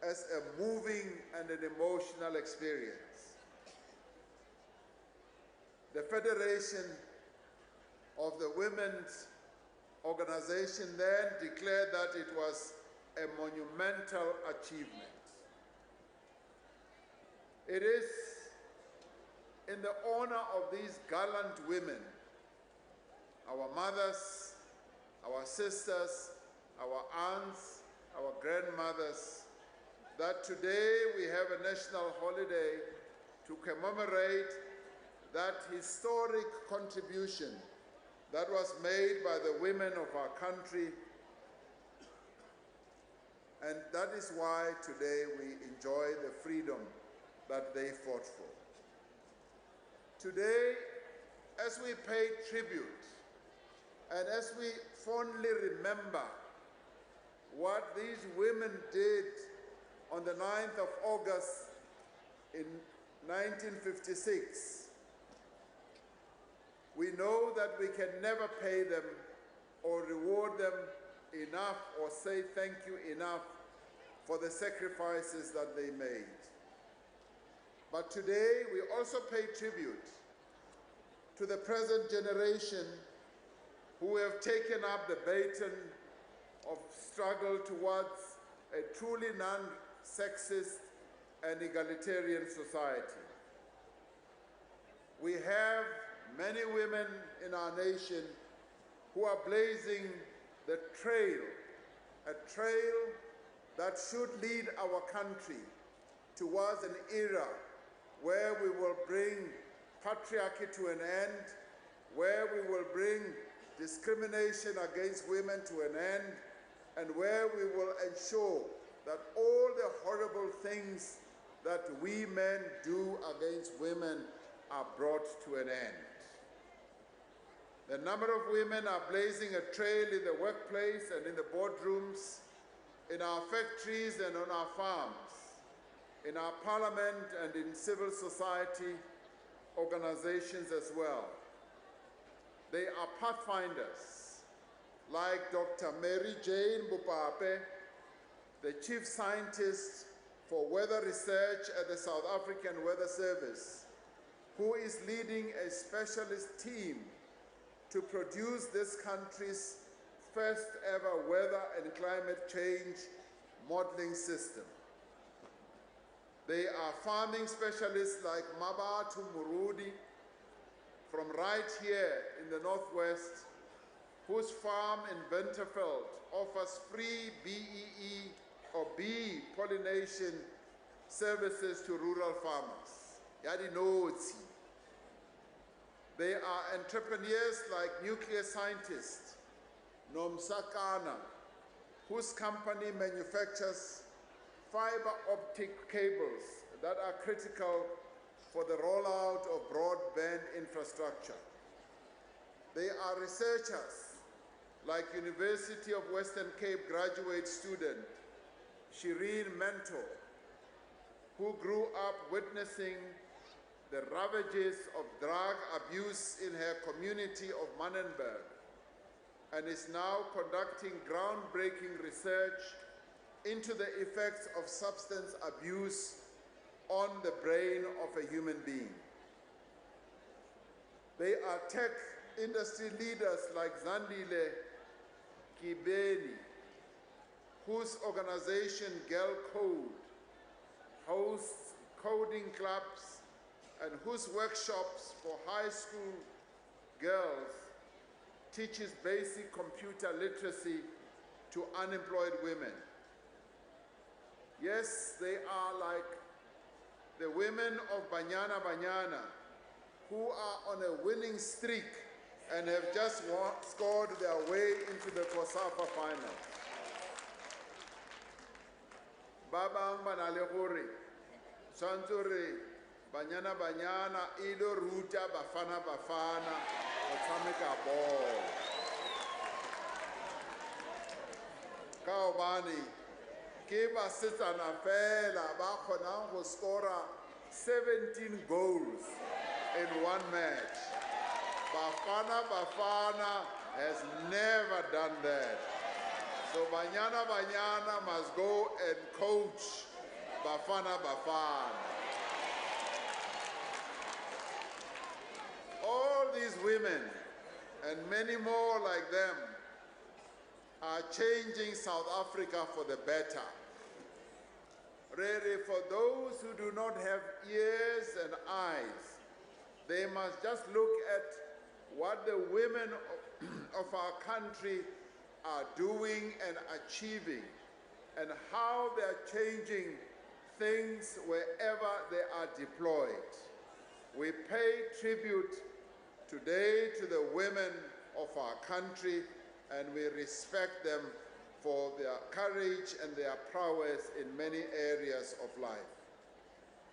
as a moving and an emotional experience. The Federation of the Women's Organization then declared that it was a monumental achievement. It is in the honor of these gallant women, our mothers, our sisters, our aunts, our grandmothers, that today we have a national holiday to commemorate that historic contribution that was made by the women of our country, and that is why today we enjoy the freedom that they fought for. Today, as we pay tribute and as we fondly remember what these women did on the 9th of August in 1956, we know that we can never pay them or reward them enough or say thank you enough for the sacrifices that they made. But today we also pay tribute to the present generation who have taken up the baton of struggle towards a truly non-sexist and egalitarian society. We have many women in our nation who are blazing the trail, a trail that should lead our country towards an era where we will bring patriarchy to an end, where we will bring discrimination against women to an end, and where we will ensure that all the horrible things that we men do against women are brought to an end. The number of women are blazing a trail in the workplace and in the boardrooms, in our factories and on our farms, in our parliament and in civil society organizations as well. They are pathfinders, like Dr. Mary Jane Bupape, the chief scientist for weather research at the South African Weather Service, who is leading a specialist team to produce this country's first ever weather and climate change modeling system. They are farming specialists like Mabatu Murudi from right here in the Northwest, whose farm in Winterveld offers free BEE or bee pollination services to rural farmers. Yadi knows. They are entrepreneurs like nuclear scientist Nomsakana, whose company manufactures fiber optic cables that are critical for the rollout of broadband infrastructure. They are researchers like University of Western Cape graduate student Shireen Mentor, who grew up witnessing the ravages of drug abuse in her community of Mannenberg and is now conducting groundbreaking research into the effects of substance abuse on the brain of a human being. They are tech industry leaders like Zandile Kibeni, whose organization Girl Code hosts coding clubs and whose workshops for high school girls teaches basic computer literacy to unemployed women. Yes, they are like the women of Banyana Banyana, who are on a winning streak and have just scored their way into the COSAFA final. Babang Banalehuri, Santori, Banyana Banyana, Ido Ruta Bafana Bafana, Otamika Ball. Kaobani, Kiba Sitana Fela, Bakonang will score 17 goals in one match. Bafana Bafana has never done that. So Banyana Banyana must go and coach Bafana Bafana. All these women and many more like them are changing South Africa for the better. Really, for those who do not have ears and eyes, they must just look at what the women of our country are doing and achieving, and how they are changing things wherever they are deployed. We pay tribute today to the women of our country, and we respect them for their courage and their prowess in many areas of life.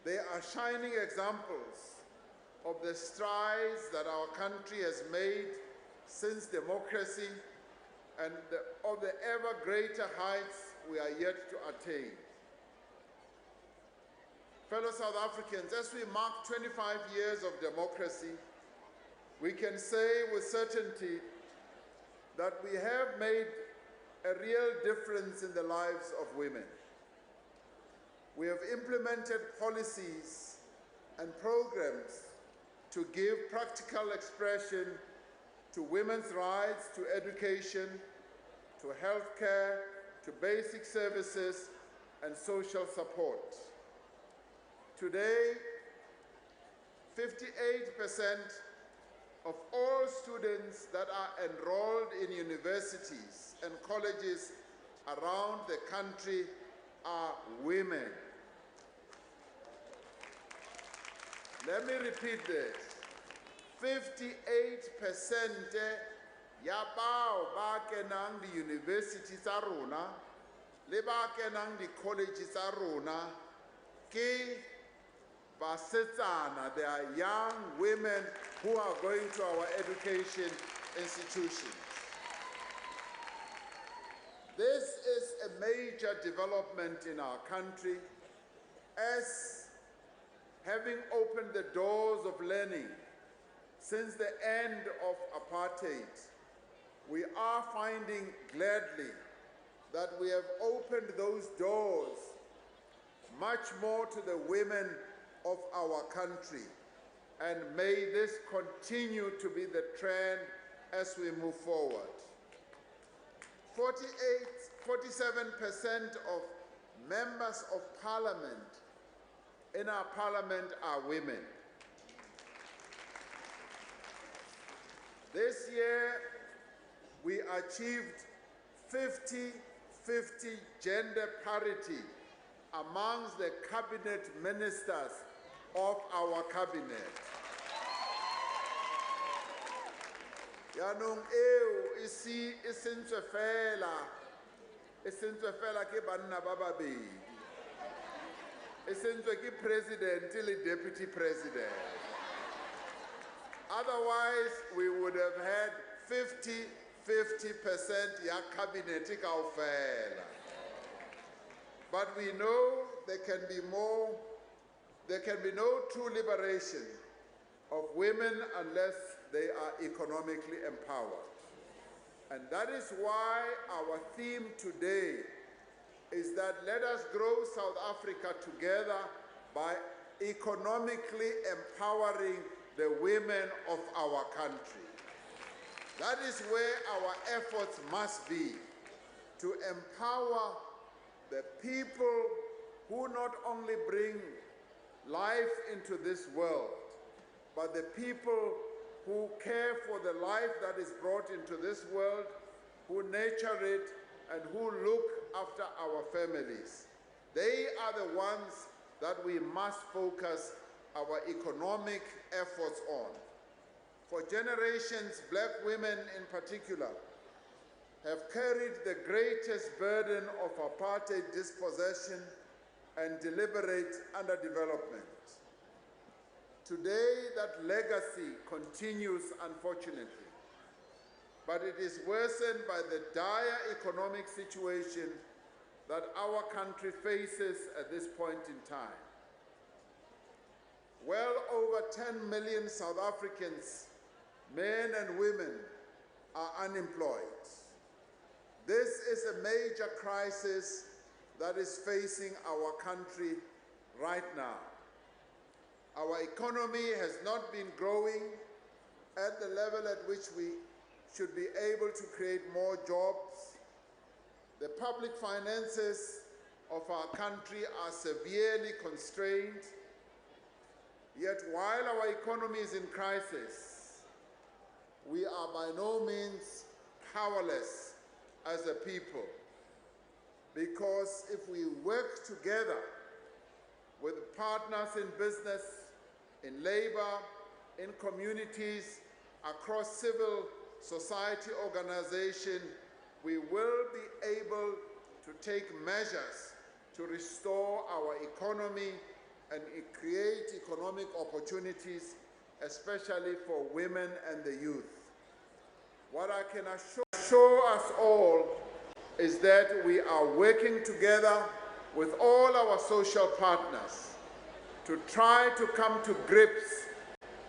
They are shining examples of the strides that our country has made since democracy and of the ever greater heights we are yet to attain. Fellow South Africans, as we mark 25 years of democracy, we can say with certainty that we have made a real difference in the lives of women. We have implemented policies and programs to give practical expression to women's rights to education, to health care, to basic services and social support. Today, 58% of all students that are enrolled in universities and colleges around the country are women. Let me repeat this. 58% ya bao ba kenang di university tsa rona le ba kenang di college tsa rona ke basetsana. They are young women who are going to our education institutions. This is a major development in our country, as having opened the doors of learning since the end of apartheid, we are finding gladly that we have opened those doors much more to the women of our country, and may this continue to be the trend as we move forward. 47% of members of parliament in our parliament are women. This year, we achieved 50-50 gender parity amongst the cabinet ministers of our cabinet. Yanong eo isi isentse fela ke banna ba babedi. Isentse ke president le deputy president. Otherwise, we would have had 50% ya cabinet kaofela. But we know there can be no true liberation of women unless they are economically empowered. And that is why our theme today is that let us grow South Africa together by economically empowering the women of our country. That is where our efforts must be, to empower the people who not only bring life into this world, but the people who care for the life that is brought into this world, who nurture it, and who look after our families. They are the ones that we must focus our economic efforts on. For generations, black women in particular have carried the greatest burden of apartheid dispossession and deliberate underdevelopment. Today, that legacy continues, unfortunately, but it is worsened by the dire economic situation that our country faces at this point in time. Well over 10 million South Africans, men and women, are unemployed. This is a major crisis that is facing our country right now. Our economy has not been growing at the level at which we should be able to create more jobs. The public finances of our country are severely constrained. Yet while our economy is in crisis, we are by no means powerless as a people. Because if we work together with partners in business, in labor, in communities, across civil society organization, we will be able to take measures to restore our economy and create economic opportunities, especially for women and the youth. What I can assure us all is that we are working together with all our social partners to try to come to grips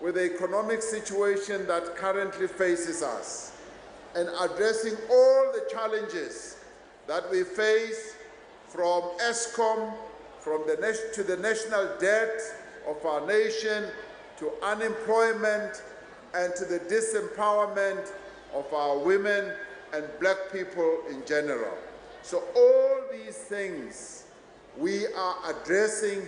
with the economic situation that currently faces us and addressing all the challenges that we face, from ESCOM, to the national debt of our nation, to unemployment, and to the disempowerment of our women and black people in general. So all these things we are addressing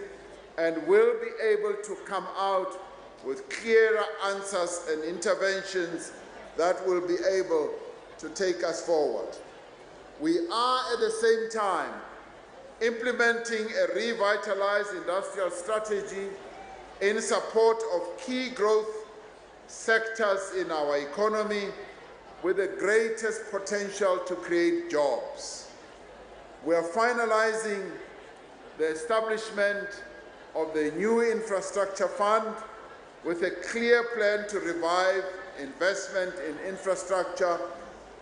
and will be able to come out with clearer answers and interventions that will be able to take us forward. We are at the same time implementing a revitalized industrial strategy in support of key growth sectors in our economy with the greatest potential to create jobs. We are finalizing the establishment of the new infrastructure fund with a clear plan to revive investment in infrastructure,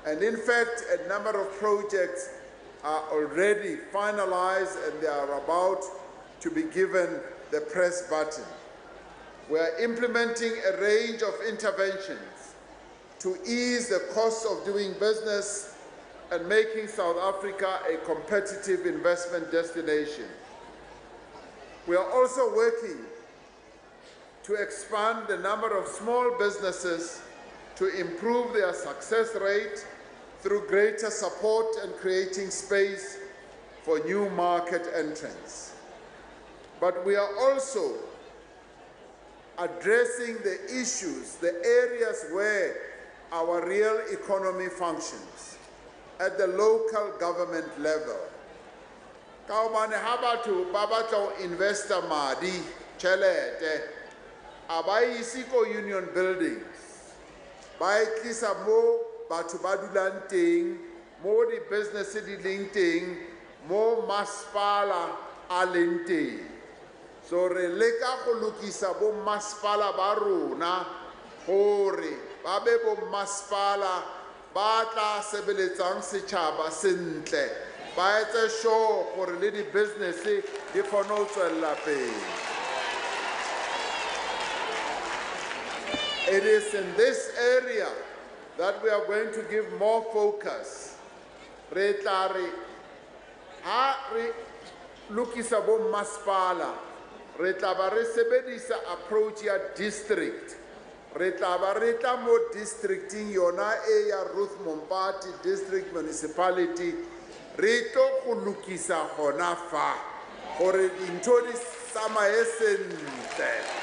and in fact a number of projects are already finalized and they are about to be given the press button. We are implementing a range of interventions to ease the cost of doing business and making South Africa a competitive investment destination. We are also working to expand the number of small businesses to improve their success rate through greater support and creating space for new market entrants. But we are also addressing the issues, the areas where our real economy functions at the local government level. Kaumane ha batho ba batla ho investa madi tšhelete a ba ise ko union buildings ba tlisa mo batho ba dulang teng, mo di business di leng teng, mo masepala a leng teng. So re leka go lokisa bo masepala ba rona gore ba be bo masepala ba tla sebeletsang setšhaba sentle, ba etse sure gore le di business di kgone ho tswella pele. It is in this area that we are going to give more focus. Re tla re ha re lokisa bo masepala, re tla ba re sebedisa approach ya district. Re tla ba re tla mo districting yona e ya Ruth Mompati district municipality, re tlo go lokisa gona fa gore dintho di tsamaye sentle.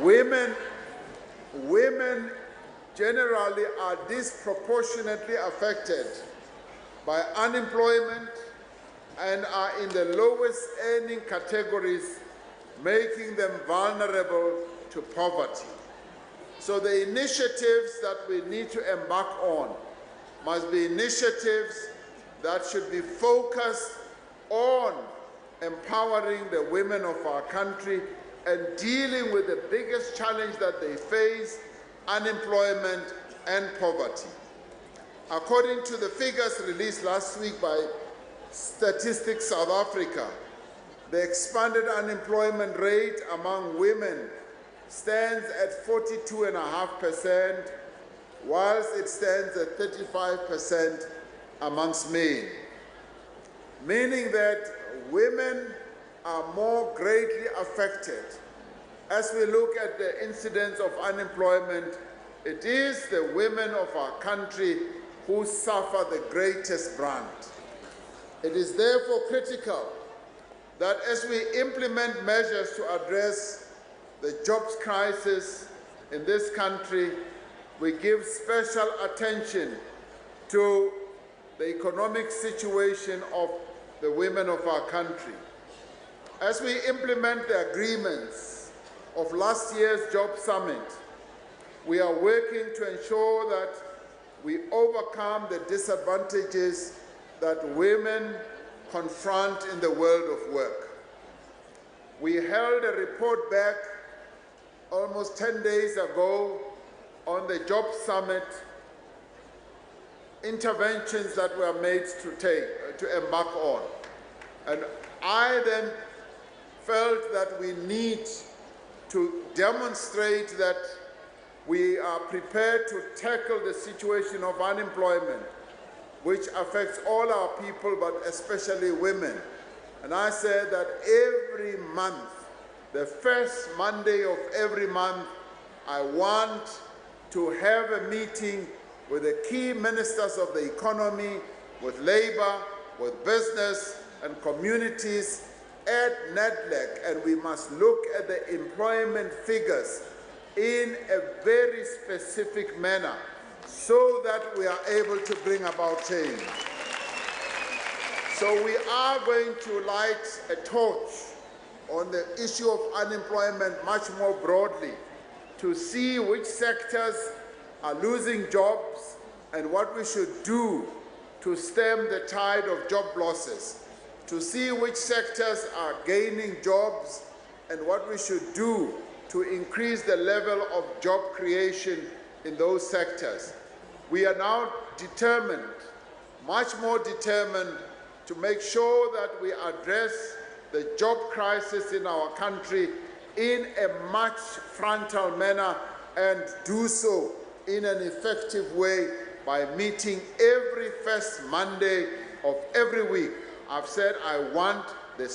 Women generally are disproportionately affected by unemployment and are in the lowest earning categories, making them vulnerable to poverty. So the initiatives that we need to embark on must be initiatives that should be focused on empowering the women of our country and dealing with the biggest challenge that they face, unemployment and poverty. According to the figures released last week by Statistics South Africa, the expanded unemployment rate among women stands at 42.5%, whilst it stands at 35% amongst men, meaning that women are more greatly affected. As we look at the incidence of unemployment, it is the women of our country who suffer the greatest brunt. It is therefore critical that as we implement measures to address the jobs crisis in this country, we give special attention to the economic situation of the women of our country. As we implement the agreements of last year's job summit, we are working to ensure that we overcome the disadvantages that women confront in the world of work. We held a report back almost 10 days ago on the job summit, interventions that were made to embark on. And I then felt that we need to demonstrate that we are prepared to tackle the situation of unemployment, which affects all our people, but especially women. And I said that every month, the first Monday of every month, I want to have a meeting with the key ministers of the economy, with labor, with business and communities at NEDLEC, and we must look at the employment figures in a very specific manner so that we are able to bring about change. So we are going to light a torch on the issue of unemployment much more broadly to see which sectors are losing jobs and what we should do to stem the tide of job losses, to see which sectors are gaining jobs and what we should do to increase the level of job creation in those sectors. We are now determined, much more determined, to make sure that we address the job crisis in our country in a much frontal manner and do so in an effective way by meeting every first Monday of every week. I've said I want the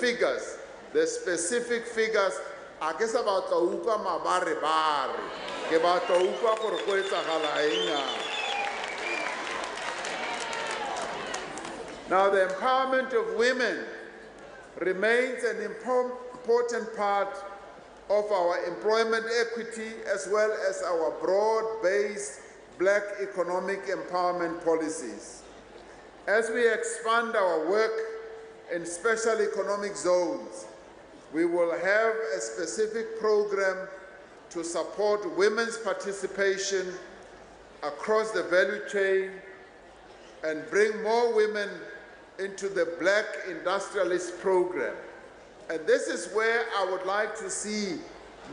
figures, the specific figures. A ke sa batla utlwa mabarebare, ke batla utlwa gore go etsagala eng. Now, the empowerment of women remains an important part of our employment equity as well as our broad-based black economic empowerment policies. As we expand our work in special economic zones, we will have a specific program to support women's participation across the value chain and bring more women into the Black Industrialist Program. And this is where I would like to see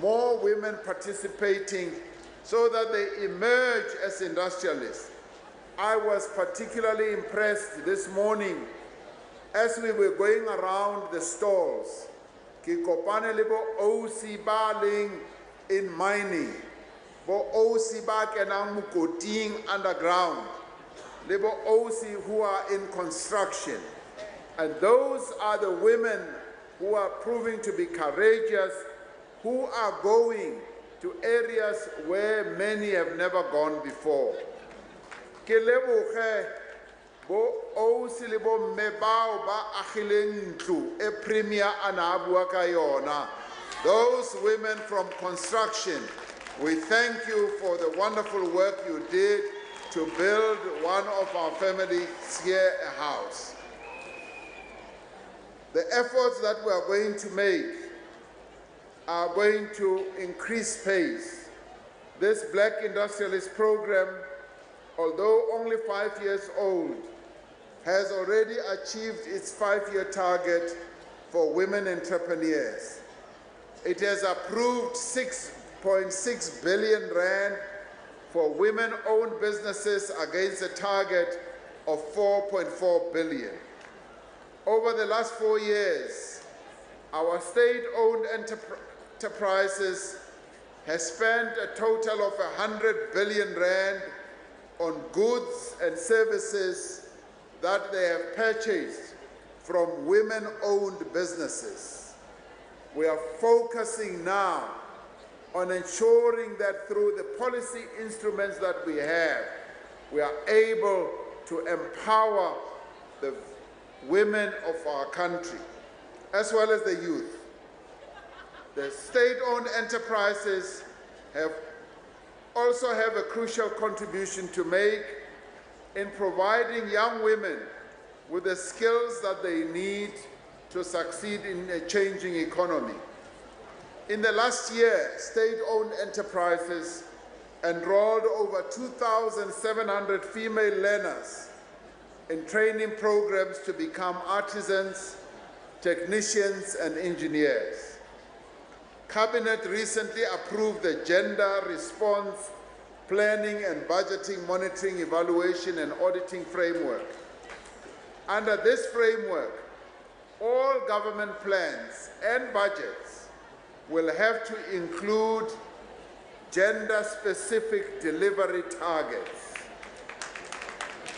more women participating so that they emerge as industrialists. I was particularly impressed this morning as we were going around the stalls. Ke kopane le bo OC ba leng in mining, bo OC ba kenang mokoting underground, le bo OC who are in construction. And those are the women who are proving to be courageous, who are going to areas where many have never gone before. Ke leboge bo OC le bo mme bao ba agileng ntlo e premier ana a bua ka yona. Those women from construction, we thank you for the wonderful work you did to build one of our families here a house. The efforts that we are going to make are going to increase pace. This Black Industrialist Program, although only 5 years old, has already achieved its 5-year target for women entrepreneurs. It has approved 6.6 billion rand for women-owned businesses against a target of 4.4 billion. Over the last 4 years, our state-owned enterprises has spent a total of 100 billion rand on goods and services that they have purchased from women-owned businesses. We are focusing now on ensuring that through the policy instruments that we have, we are able to empower the women of our country, as well as the youth. The state-owned enterprises also have a crucial contribution to make in providing young women with the skills that they need to succeed in a changing economy. In the last year, state-owned enterprises enrolled over 2,700 female learners in training programs to become artisans, technicians, and engineers. Cabinet recently approved the Gender Response Planning and Budgeting Monitoring, Evaluation, and Auditing Framework. Under this framework, all government plans and budgets will have to include gender-specific delivery targets.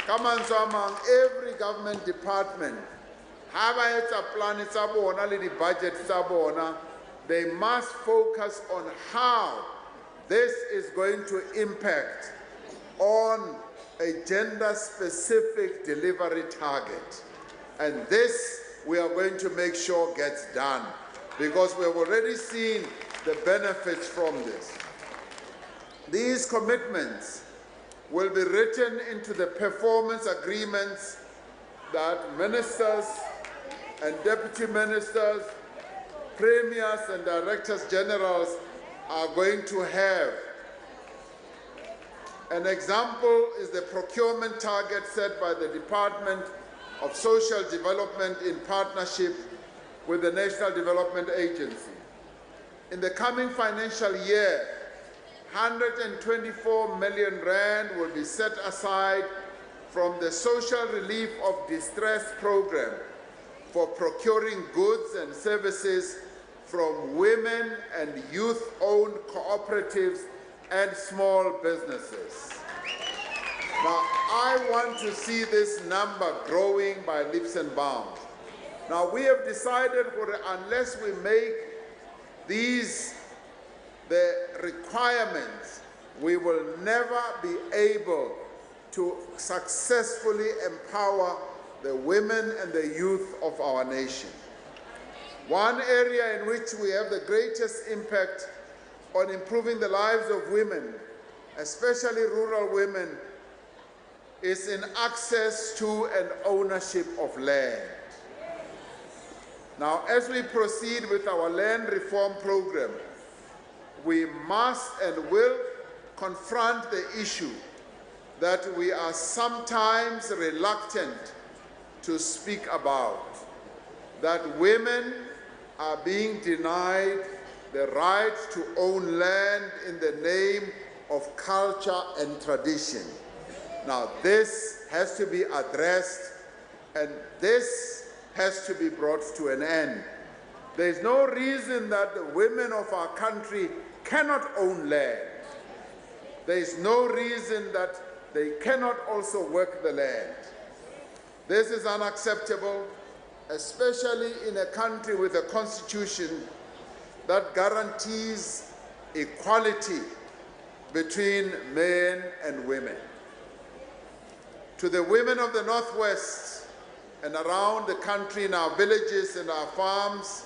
Come on, among every government department, have a plan, it's a budget, they must focus on how this is going to impact on a gender-specific delivery target. And this we are going to make sure gets done, because we have already seen the benefits from this. These commitments will be written into the performance agreements that ministers and deputy ministers, premiers and directors generals are going to have. An example is the procurement target set by the Department of Social Development in partnership with the National Development Agency. In the coming financial year, 124 million rand will be set aside from the Social Relief of Distress program for procuring goods and services from women and youth-owned cooperatives and small businesses. Now, I want to see this number growing by leaps and bounds. Now, we have decided unless we make these the requirements, we will never be able to successfully empower the women and the youth of our nation. One area in which we have the greatest impact on improving the lives of women, especially rural women, is in access to and ownership of land. Now, as we proceed with our land reform program, we must and will confront the issue that we are sometimes reluctant to speak about, that women are being denied the right to own land in the name of culture and tradition. Now, this has to be addressed, and this has to be brought to an end. There's no reason that the women of our country cannot own land. There's no reason that they cannot also work the land. This is unacceptable, especially in a country with a constitution that guarantees equality between men and women. To the women of the Northwest and around the country, in our villages and our farms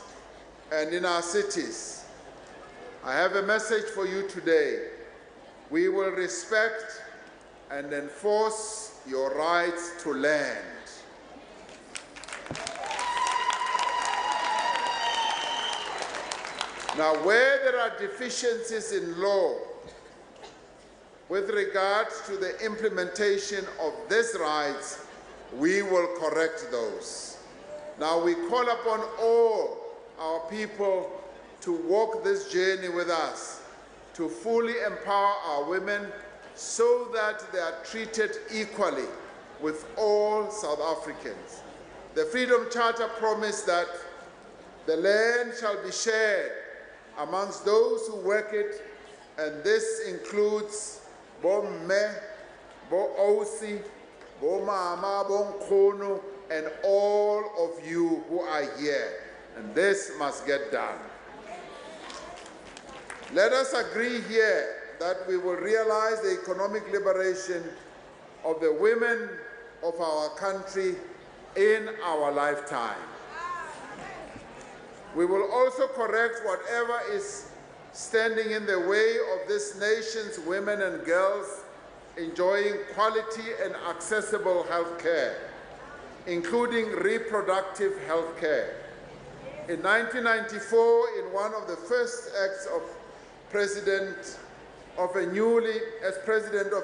and in our cities, I have a message for you today. We will respect and enforce your rights to land. Now, where there are deficiencies in law with regard to the implementation of these rights, we will correct those. Now, we call upon all our people to walk this journey with us, to fully empower our women so that they are treated equally with all South Africans. The Freedom Charter promised that the land shall be shared amongst those who work it And this includes Bo Me, Bo Osi, Bo Mama, Bo Nkhono, and all of you who are here. And this must get done. Let us agree here that we will realize the economic liberation of the women of our country in our lifetime. We will also correct whatever is standing in the way of this nation's women and girls enjoying quality and accessible health care, including reproductive health care. In 1994, in one of the first acts of as president of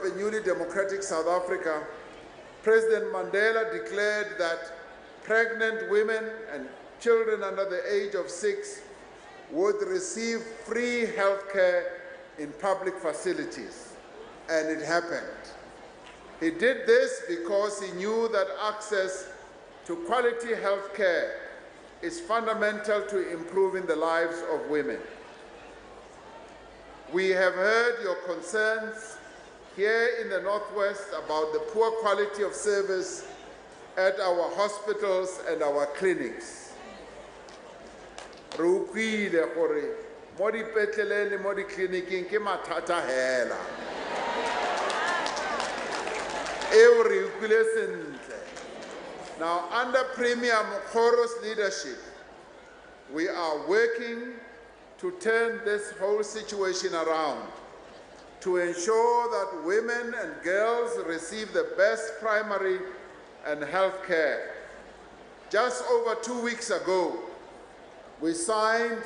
a newly democratic South Africa, President Mandela declared that pregnant women and children under the age of 6 would receive free health care in public facilities, and it happened. He did this because he knew that access to quality health care is fundamental to improving the lives of women. We have heard your concerns here in the Northwest about the poor quality of service at our hospitals and our clinics. Re utlwile gore mo dipetleleng le mo ditleliniking ke mathata hela. Eo re utlwile sentle. Now, under Premier Mokhoro's leadership, we are working to turn this whole situation around, to ensure that women and girls receive the best primary and health care. Just over 2 weeks ago, we signed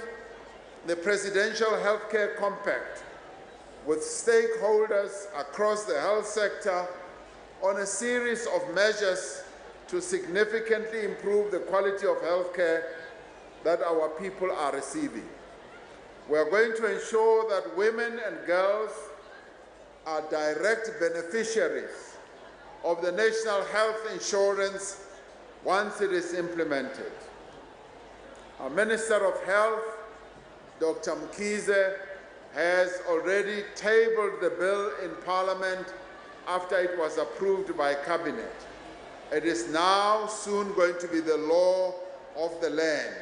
the Presidential Healthcare Compact with stakeholders across the health sector on a series of measures to significantly improve the quality of health care that our people are receiving. We are going to ensure that women and girls are direct beneficiaries of the National Health Insurance once it is implemented. Our Minister of Health, Dr. Mkhize, has already tabled the bill in Parliament after it was approved by Cabinet. It is now soon going to be the law of the land.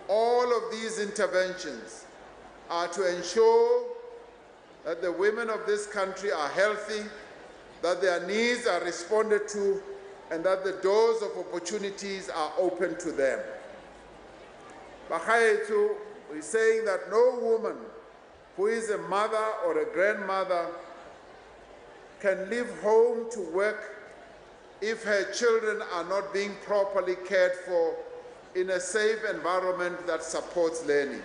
All of these interventions are to ensure that the women of this country are healthy, that their needs are responded to, and that the doors of opportunities are open to them. Bagaetso is saying that no woman who is a mother or a grandmother can leave home to work if her children are not being properly cared for in a safe environment that supports learning.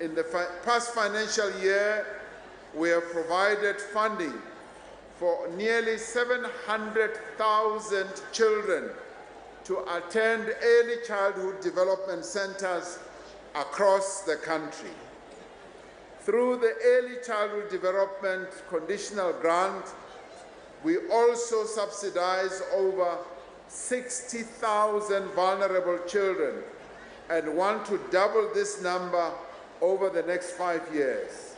In the past financial year, we have provided funding for nearly 700,000 children to attend early childhood development centers across the country. Through the Early Childhood Development Conditional Grant, we also subsidize over 60,000 vulnerable children and want to double this number over the next 5 years.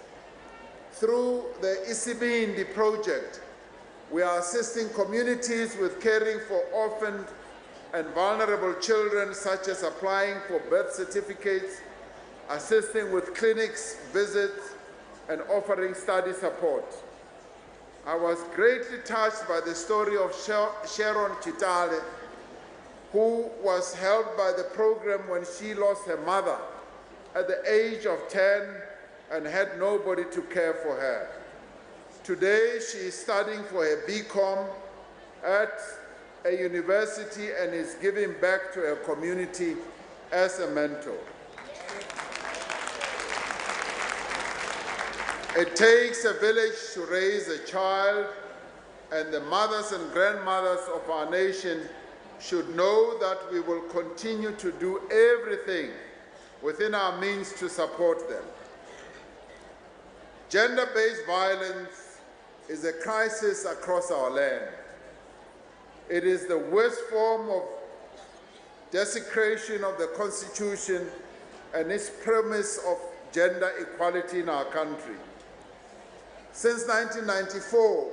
Through the Isibindi project, we are assisting communities with caring for orphaned and vulnerable children, such as applying for birth certificates, assisting with clinics, visits, and offering study support. I was greatly touched by the story of Sharon Chitale, who was helped by the program when she lost her mother at the age of 10 and had nobody to care for her. Today, she is studying for her BCom at a university and is giving back to her community as a mentor. It takes a village to raise a child, and the mothers and grandmothers of our nation should know that we will continue to do everything within our means to support them. Gender-based violence is a crisis across our land. It is the worst form of desecration of the Constitution and its premise of gender equality in our country. Since 1994,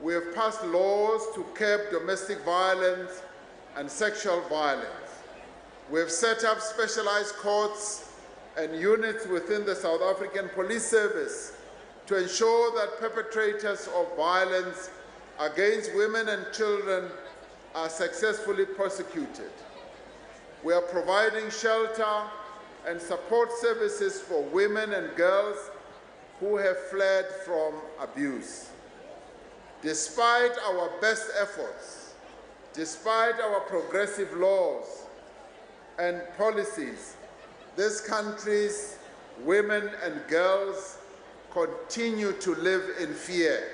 we have passed laws to curb domestic violence and sexual violence. We have set up specialized courts and units within the South African Police Service to ensure that perpetrators of violence against women and children are successfully prosecuted. We are providing shelter and support services for women and girls who have fled from abuse. Despite our best efforts, despite our progressive laws and policies, this country's women and girls continue to live in fear.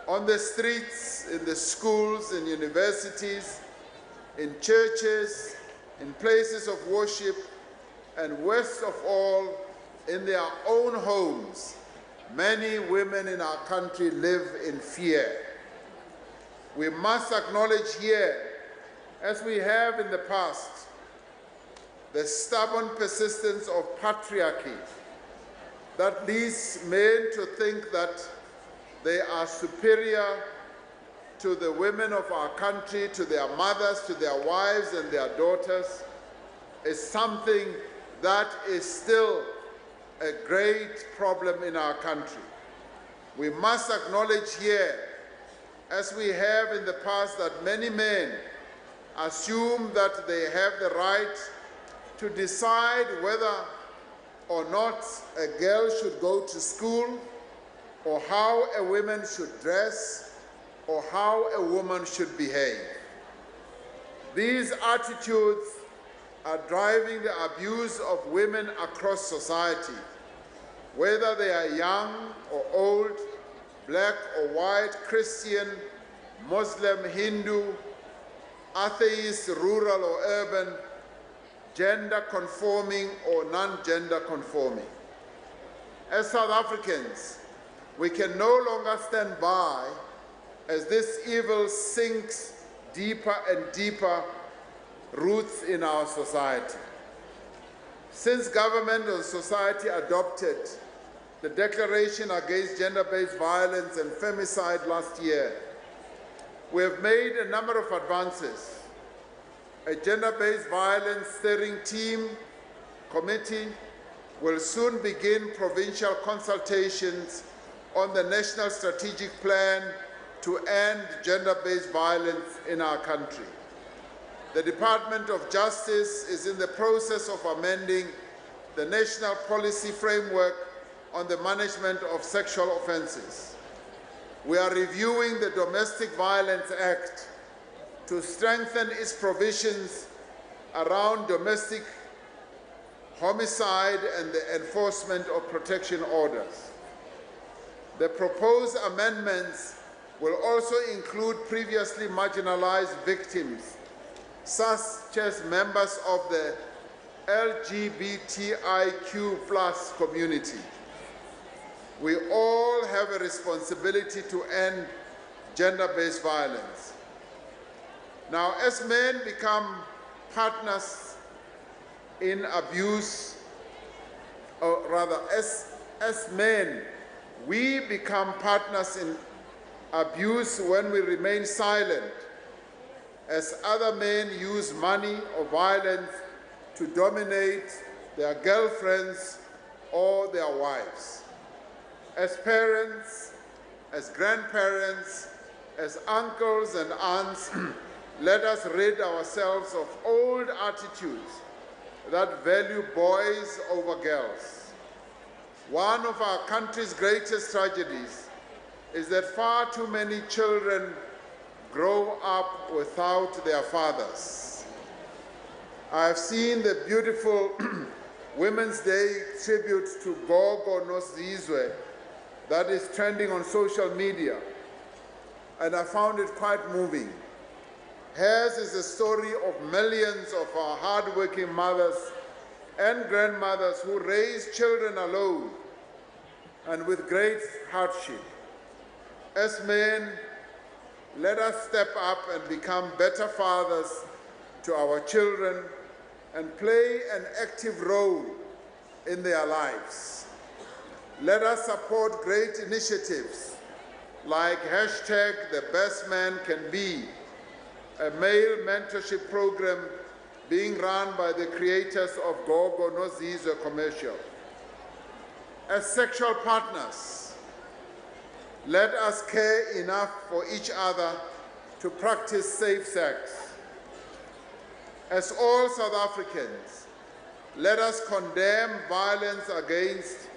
On the streets, in the schools, in universities, in churches, in places of worship, and worst of all, in their own homes, many women in our country live in fear. We must acknowledge here, as we have in the past, the stubborn persistence of patriarchy that leads men to think that they are superior to the women of our country, to their mothers, to their wives and their daughters, is something that is still a great problem in our country. We must acknowledge here, as we have in the past, that many men assume that they have the right to decide whether or not a girl should go to school, or how a woman should dress, or how a woman should behave. These attitudes are driving the abuse of women across society, whether they are young or old, black or white, Christian, Muslim, Hindu, atheist, rural or urban, gender conforming or non-gender conforming. As South Africans, we can no longer stand by as this evil sinks deeper and deeper roots in our society. Since government and society adopted the Declaration Against Gender-Based Violence and Femicide last year, we have made a number of advances. A gender-based violence steering team committee will soon begin provincial consultations on the National Strategic Plan to end gender-based violence in our country. The Department of Justice is in the process of amending the National Policy Framework on the Management of Sexual Offences. We are reviewing the Domestic Violence Act to strengthen its provisions around domestic homicide and the enforcement of protection orders. The proposed amendments will also include previously marginalized victims, such as members of the LGBTIQ+ community. We all have a responsibility to end gender-based violence. Now, as men become partners in abuse, or rather, as men, we become partners in abuse when we remain silent, as other men use money or violence to dominate their girlfriends or their wives. As parents, as grandparents, as uncles and aunts, let us rid ourselves of old attitudes that value boys over girls. One of our country's greatest tragedies is that far too many children grow up without their fathers. I have seen the beautiful Women's Day tribute to Gogo Nosizwe that is trending on social media, and I found it quite moving. Hers is a story of millions of our hardworking mothers and grandmothers who raise children alone and with great hardship. As men, let us step up and become better fathers to our children and play an active role in their lives. Let us support great initiatives like #TheBestManCanBe, a male mentorship program being run by the creators of Gogo Nozizwe commercial. As sexual partners, let us care enough for each other to practice safe sex. As all South Africans, let us condemn violence against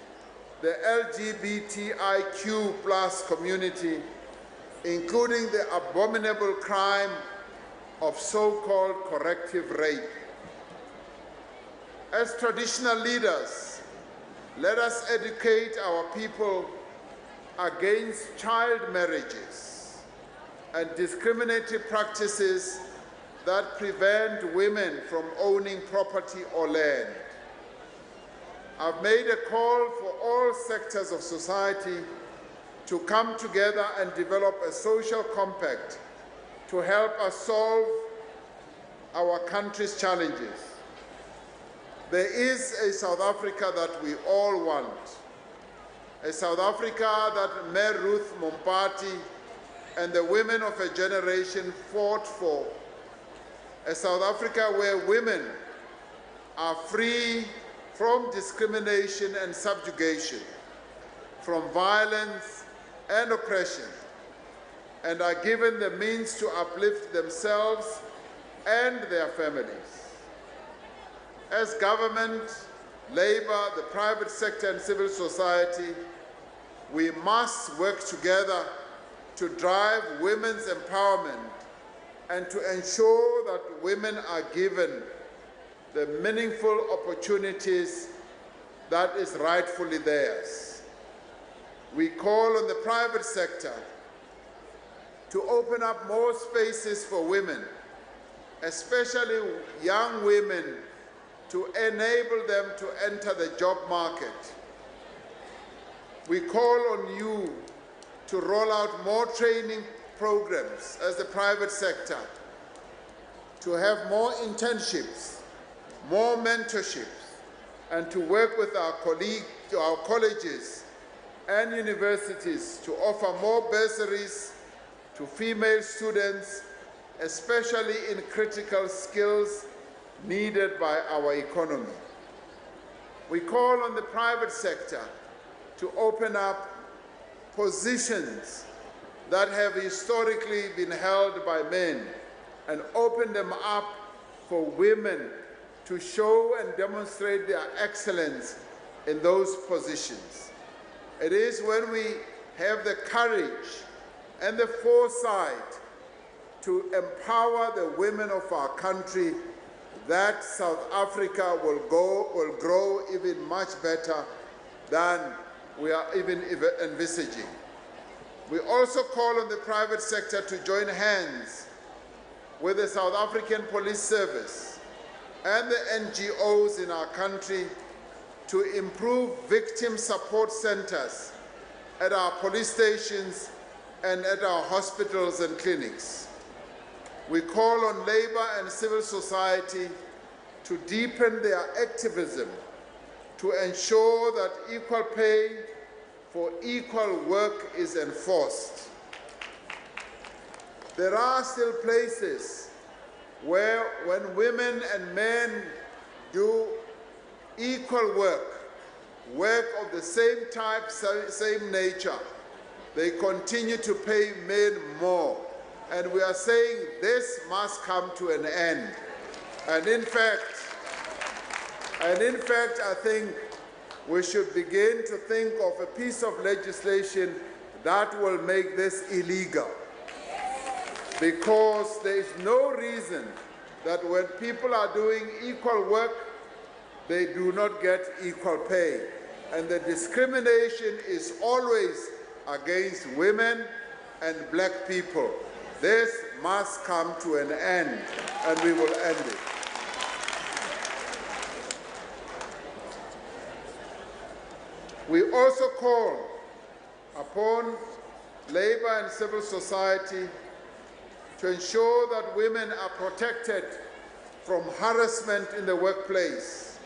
the LGBTIQ+ community, including the abominable crime of so-called corrective rape. As traditional leaders, let us educate our people against child marriages and discriminatory practices that prevent women from owning property or land. I've made a call for all sectors of society to come together and develop a social compact to help us solve our country's challenges. There is a South Africa that we all want, a South Africa that Mayor Ruth Mompati and the women of a generation fought for, a South Africa where women are free from discrimination and subjugation, from violence and oppression, and are given the means to uplift themselves and their families. As government, labor, the private sector, and civil society, we must work together to drive women's empowerment and to ensure that women are given the meaningful opportunities that is rightfully theirs. We call on the private sector to open up more spaces for women, especially young women, to enable them to enter the job market. We call on you to roll out more training programs as the private sector, to have more internships, more mentorships, and to work with our colleges and universities to offer more bursaries to female students, especially in critical skills needed by our economy. We call on the private sector to open up positions that have historically been held by men and open them up for women to show and demonstrate their excellence in those positions. It is when we have the courage and the foresight to empower the women of our country that South Africa will grow even much better than we are even envisaging. We also call on the private sector to join hands with the South African Police Service and the NGOs in our country to improve victim support centers at our police stations and at our hospitals and clinics. We call on labor and civil society to deepen their activism to ensure that equal pay for equal work is enforced. There are still places where when women and men do equal work of the same type, same nature, they continue to pay men more. And we are saying this must come to an end. And in fact, I think we should begin to think of a piece of legislation that will make this illegal. Because there is no reason that when people are doing equal work, they do not get equal pay. And the discrimination is always against women and black people. This must come to an end, and we will end it. We also call upon labor and civil society to ensure that women are protected from harassment in the workplace.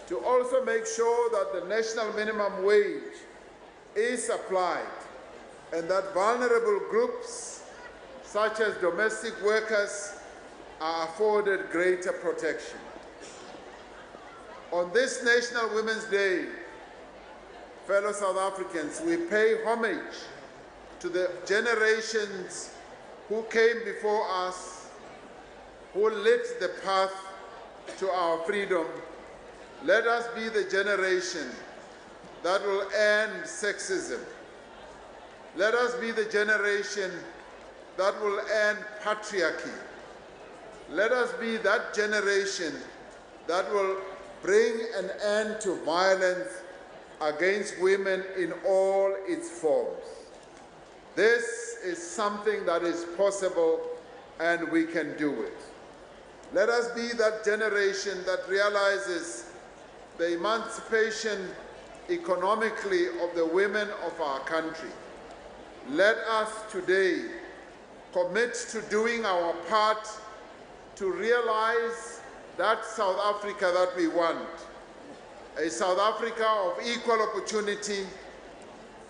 to also make sure that the national minimum wage is applied and that vulnerable groups such as domestic workers are afforded greater protection. On this National Women's Day, fellow South Africans, we pay homage to the generations who came before us, who lit the path to our freedom. Let us be the generation that will end sexism. Let us be the generation that will end patriarchy. Let us be that generation that will bring an end to violence against women in all its forms. This is something that is possible and we can do it. Let us be that generation that realizes the emancipation economically of the women of our country. Let us today commit to doing our part to realize that South Africa that we want. A South Africa of equal opportunity,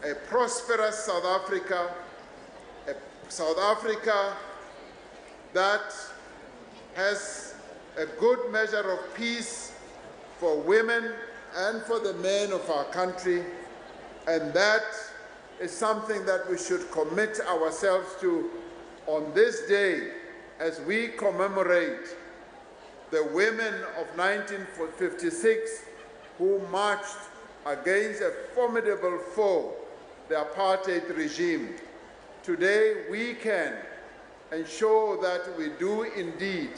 a prosperous South Africa, a South Africa that has a good measure of peace for women and for the men of our country, and that is something that we should commit ourselves to on this day as we commemorate the women of 1956 who marched against a formidable foe, the apartheid regime. Today we can ensure that we do indeed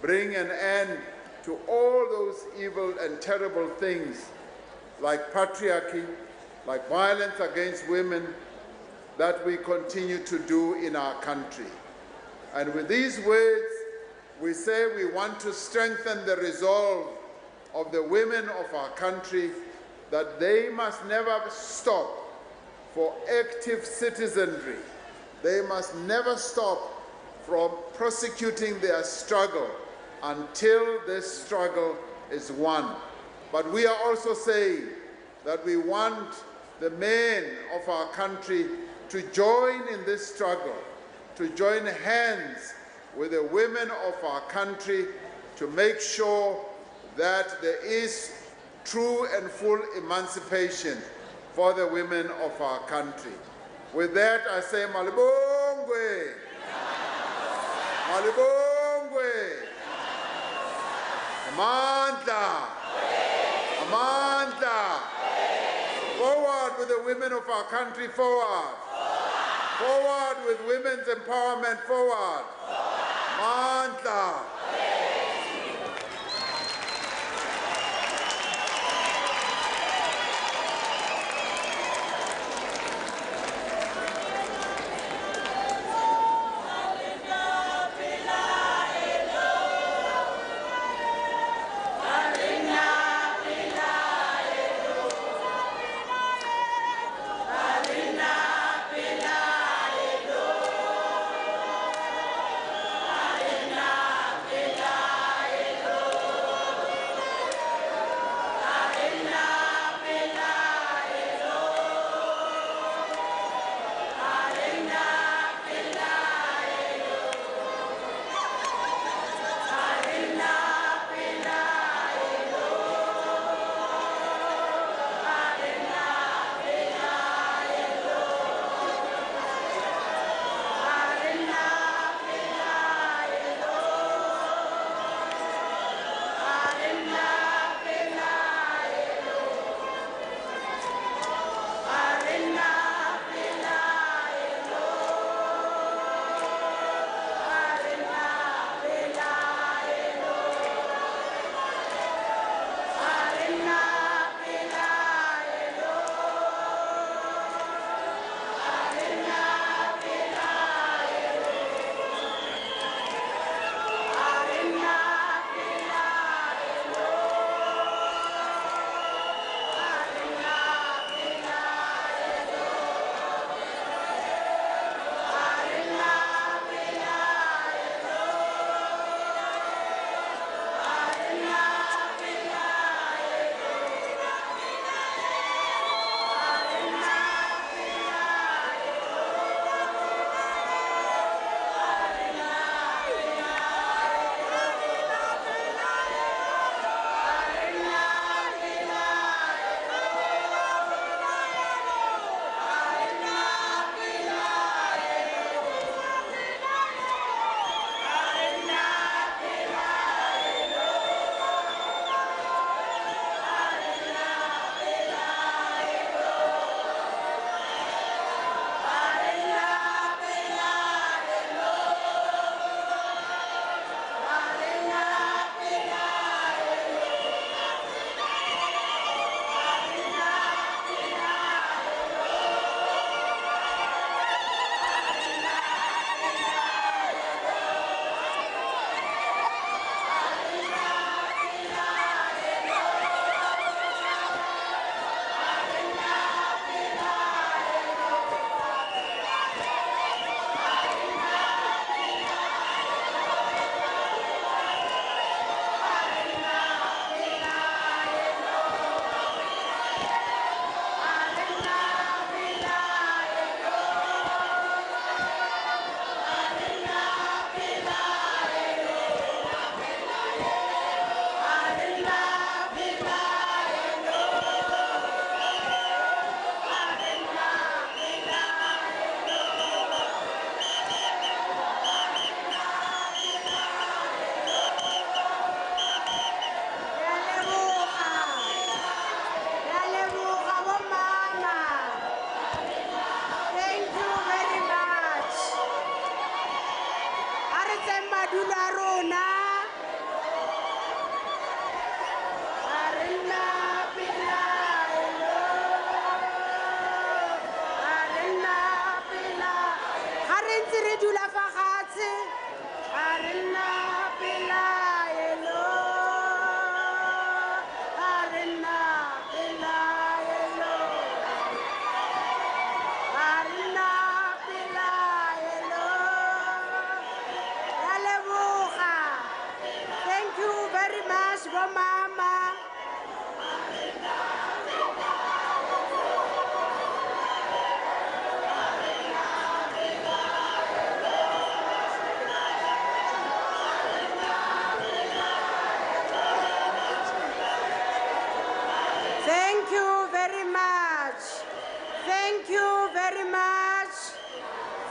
bring an end to all those evil and terrible things like patriarchy, like violence against women, that we continue to do in our country. And with these words, we say we want to strengthen the resolve of the women of our country that they must never stop for active citizenry. They must never stop from prosecuting their struggle until this struggle is won. But we are also saying that we want the men of our country to join in this struggle, to join hands with the women of our country to make sure that there is true and full emancipation for the women of our country. With that, I say, Malibongwe! Malibongwe! Amandla! Amandla! Forward with the women of our country, forward! Forward with women's empowerment, forward! Amandla!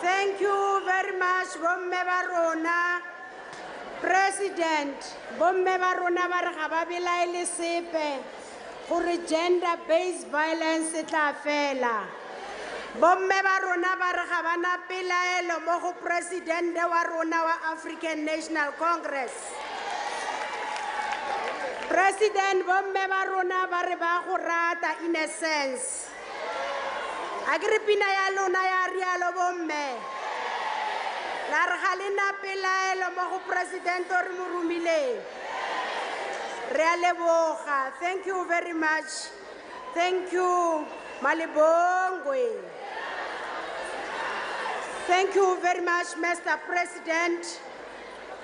Thank you very much, Bomme Barona. President, Bomme Barona Barhababila Elisepe, for gender-based violence etla fela. Bomme Barona Barhabana Pilaelo Moho President de Warona wa African National Congress. President Bomme Barona Baribahu Rata in a sense. Agripina Yaluna Yarialo Bomme. Larhalina Pilaelo Moho President Murumile. Reale Boja. Thank you very much. Thank you, Malibongwe. Thank you very much, Mr. President.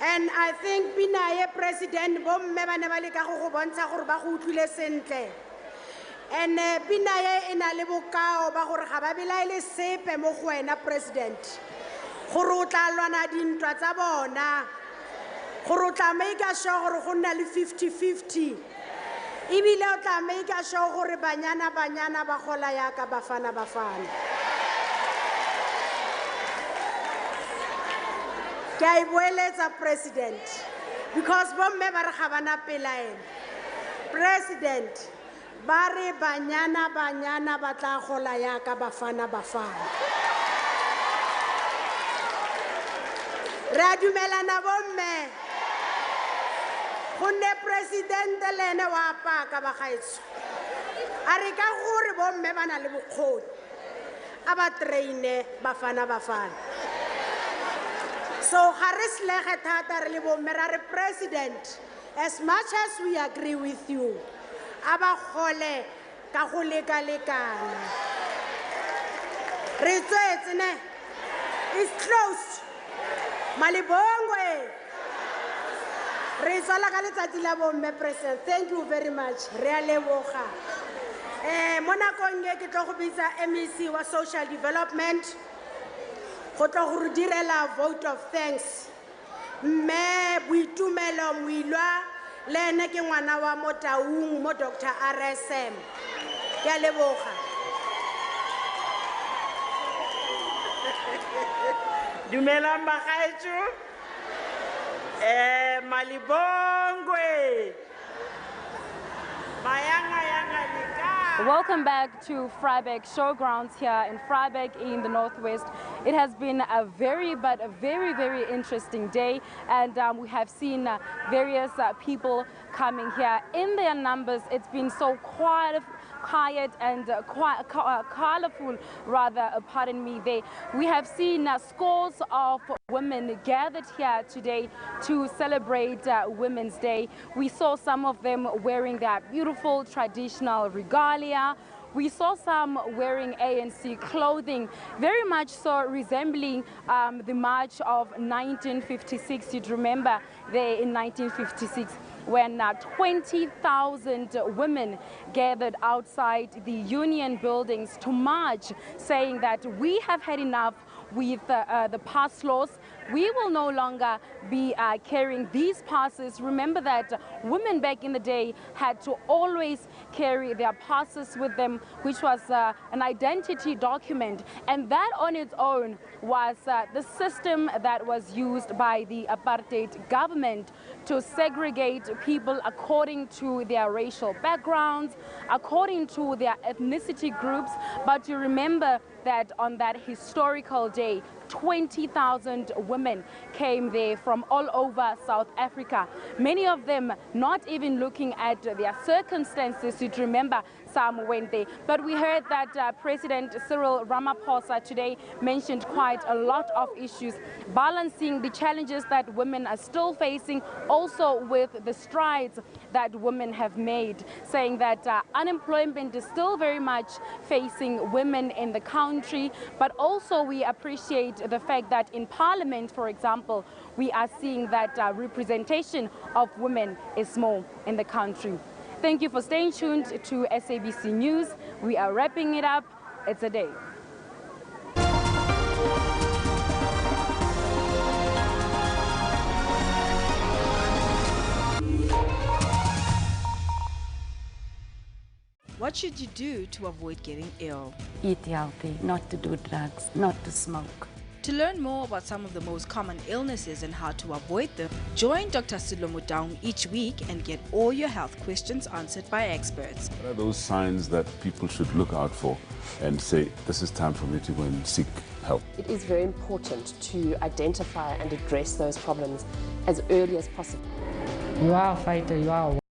And I think Binaye President Bomme Banebalika go bontsha gore ba go utlwile sentle. And Binaye ena le bokao ba gore ga ba belaele sepe mo go wena President. Gore o tla lwana dintwa tsa bona. Gore o tla make sure gore go nna le 50-50. Ebile o tla make sure gore banyana ba gola yaka bafana. Ke boeletsa President because bomme ba re ga bana pelaelo. President ba re banyana ba tla gola yaka bafana. Re dumelana bomme gonne President lene wa paka ba gaetso a re ka gore bomme ba na le bokgoni a ba traine bafana. So Harris Lehetata Bomerare President, as much as we agree with you, Aba Hole Kahulegalekana. Rizwetne is closed. Malibongwe. Rizalagalitila Bombe President. Thank you very much. Reale Woha. Monaco Ngekitokubisa MEC was social development. Go tla go direla vote of thanks. Me Boitumelo Moilwa le ene ke ngwana wa Motaung mo Dr. RSM. Ke a leboga. Dumelang bagaetso. Malibongwe. Welcome back to Vryburg Showgrounds here in Vryburg in the Northwest. It has been a very interesting day, and we have seen various people coming here in their numbers. It's been so quiet and colorful, rather, pardon me. We have seen scores of women gathered here today to celebrate Women's Day. We saw some of them wearing their beautiful traditional regalia. We saw some wearing ANC clothing, very much so resembling the March of 1956. You'd remember there in 1956 when 20,000 women gathered outside the union buildings to march, saying that we have had enough with the pass laws. We will no longer be carrying these passes. Remember that women back in the day had to always carry their passes with them, which was an identity document. And that on its own was the system that was used by the apartheid government to segregate people according to their racial backgrounds, according to their ethnicity groups. But you remember that on that historical day, 20,000 women came there from all over South Africa. Many of them not even looking at their circumstances. You'd remember some went there. But we heard that President Cyril Ramaphosa today mentioned quite a lot of issues, balancing the challenges that women are still facing, also with the strides that women have made, saying that unemployment is still very much facing women in the country. But also we appreciate the fact that in Parliament, for example, we are seeing that representation of women is small in the country. Thank you for staying tuned to SABC News. We are wrapping it up. It's a day. What should you do to avoid getting ill? Eat healthy, not to do drugs, not to smoke. To learn more about some of the most common illnesses and how to avoid them, join Dr. Cyril Ramaphosa each week and get all your health questions answered by experts. What are those signs that people should look out for and say, this is time for me to go and seek help? It is very important to identify and address those problems as early as possible. You are a fighter, you are a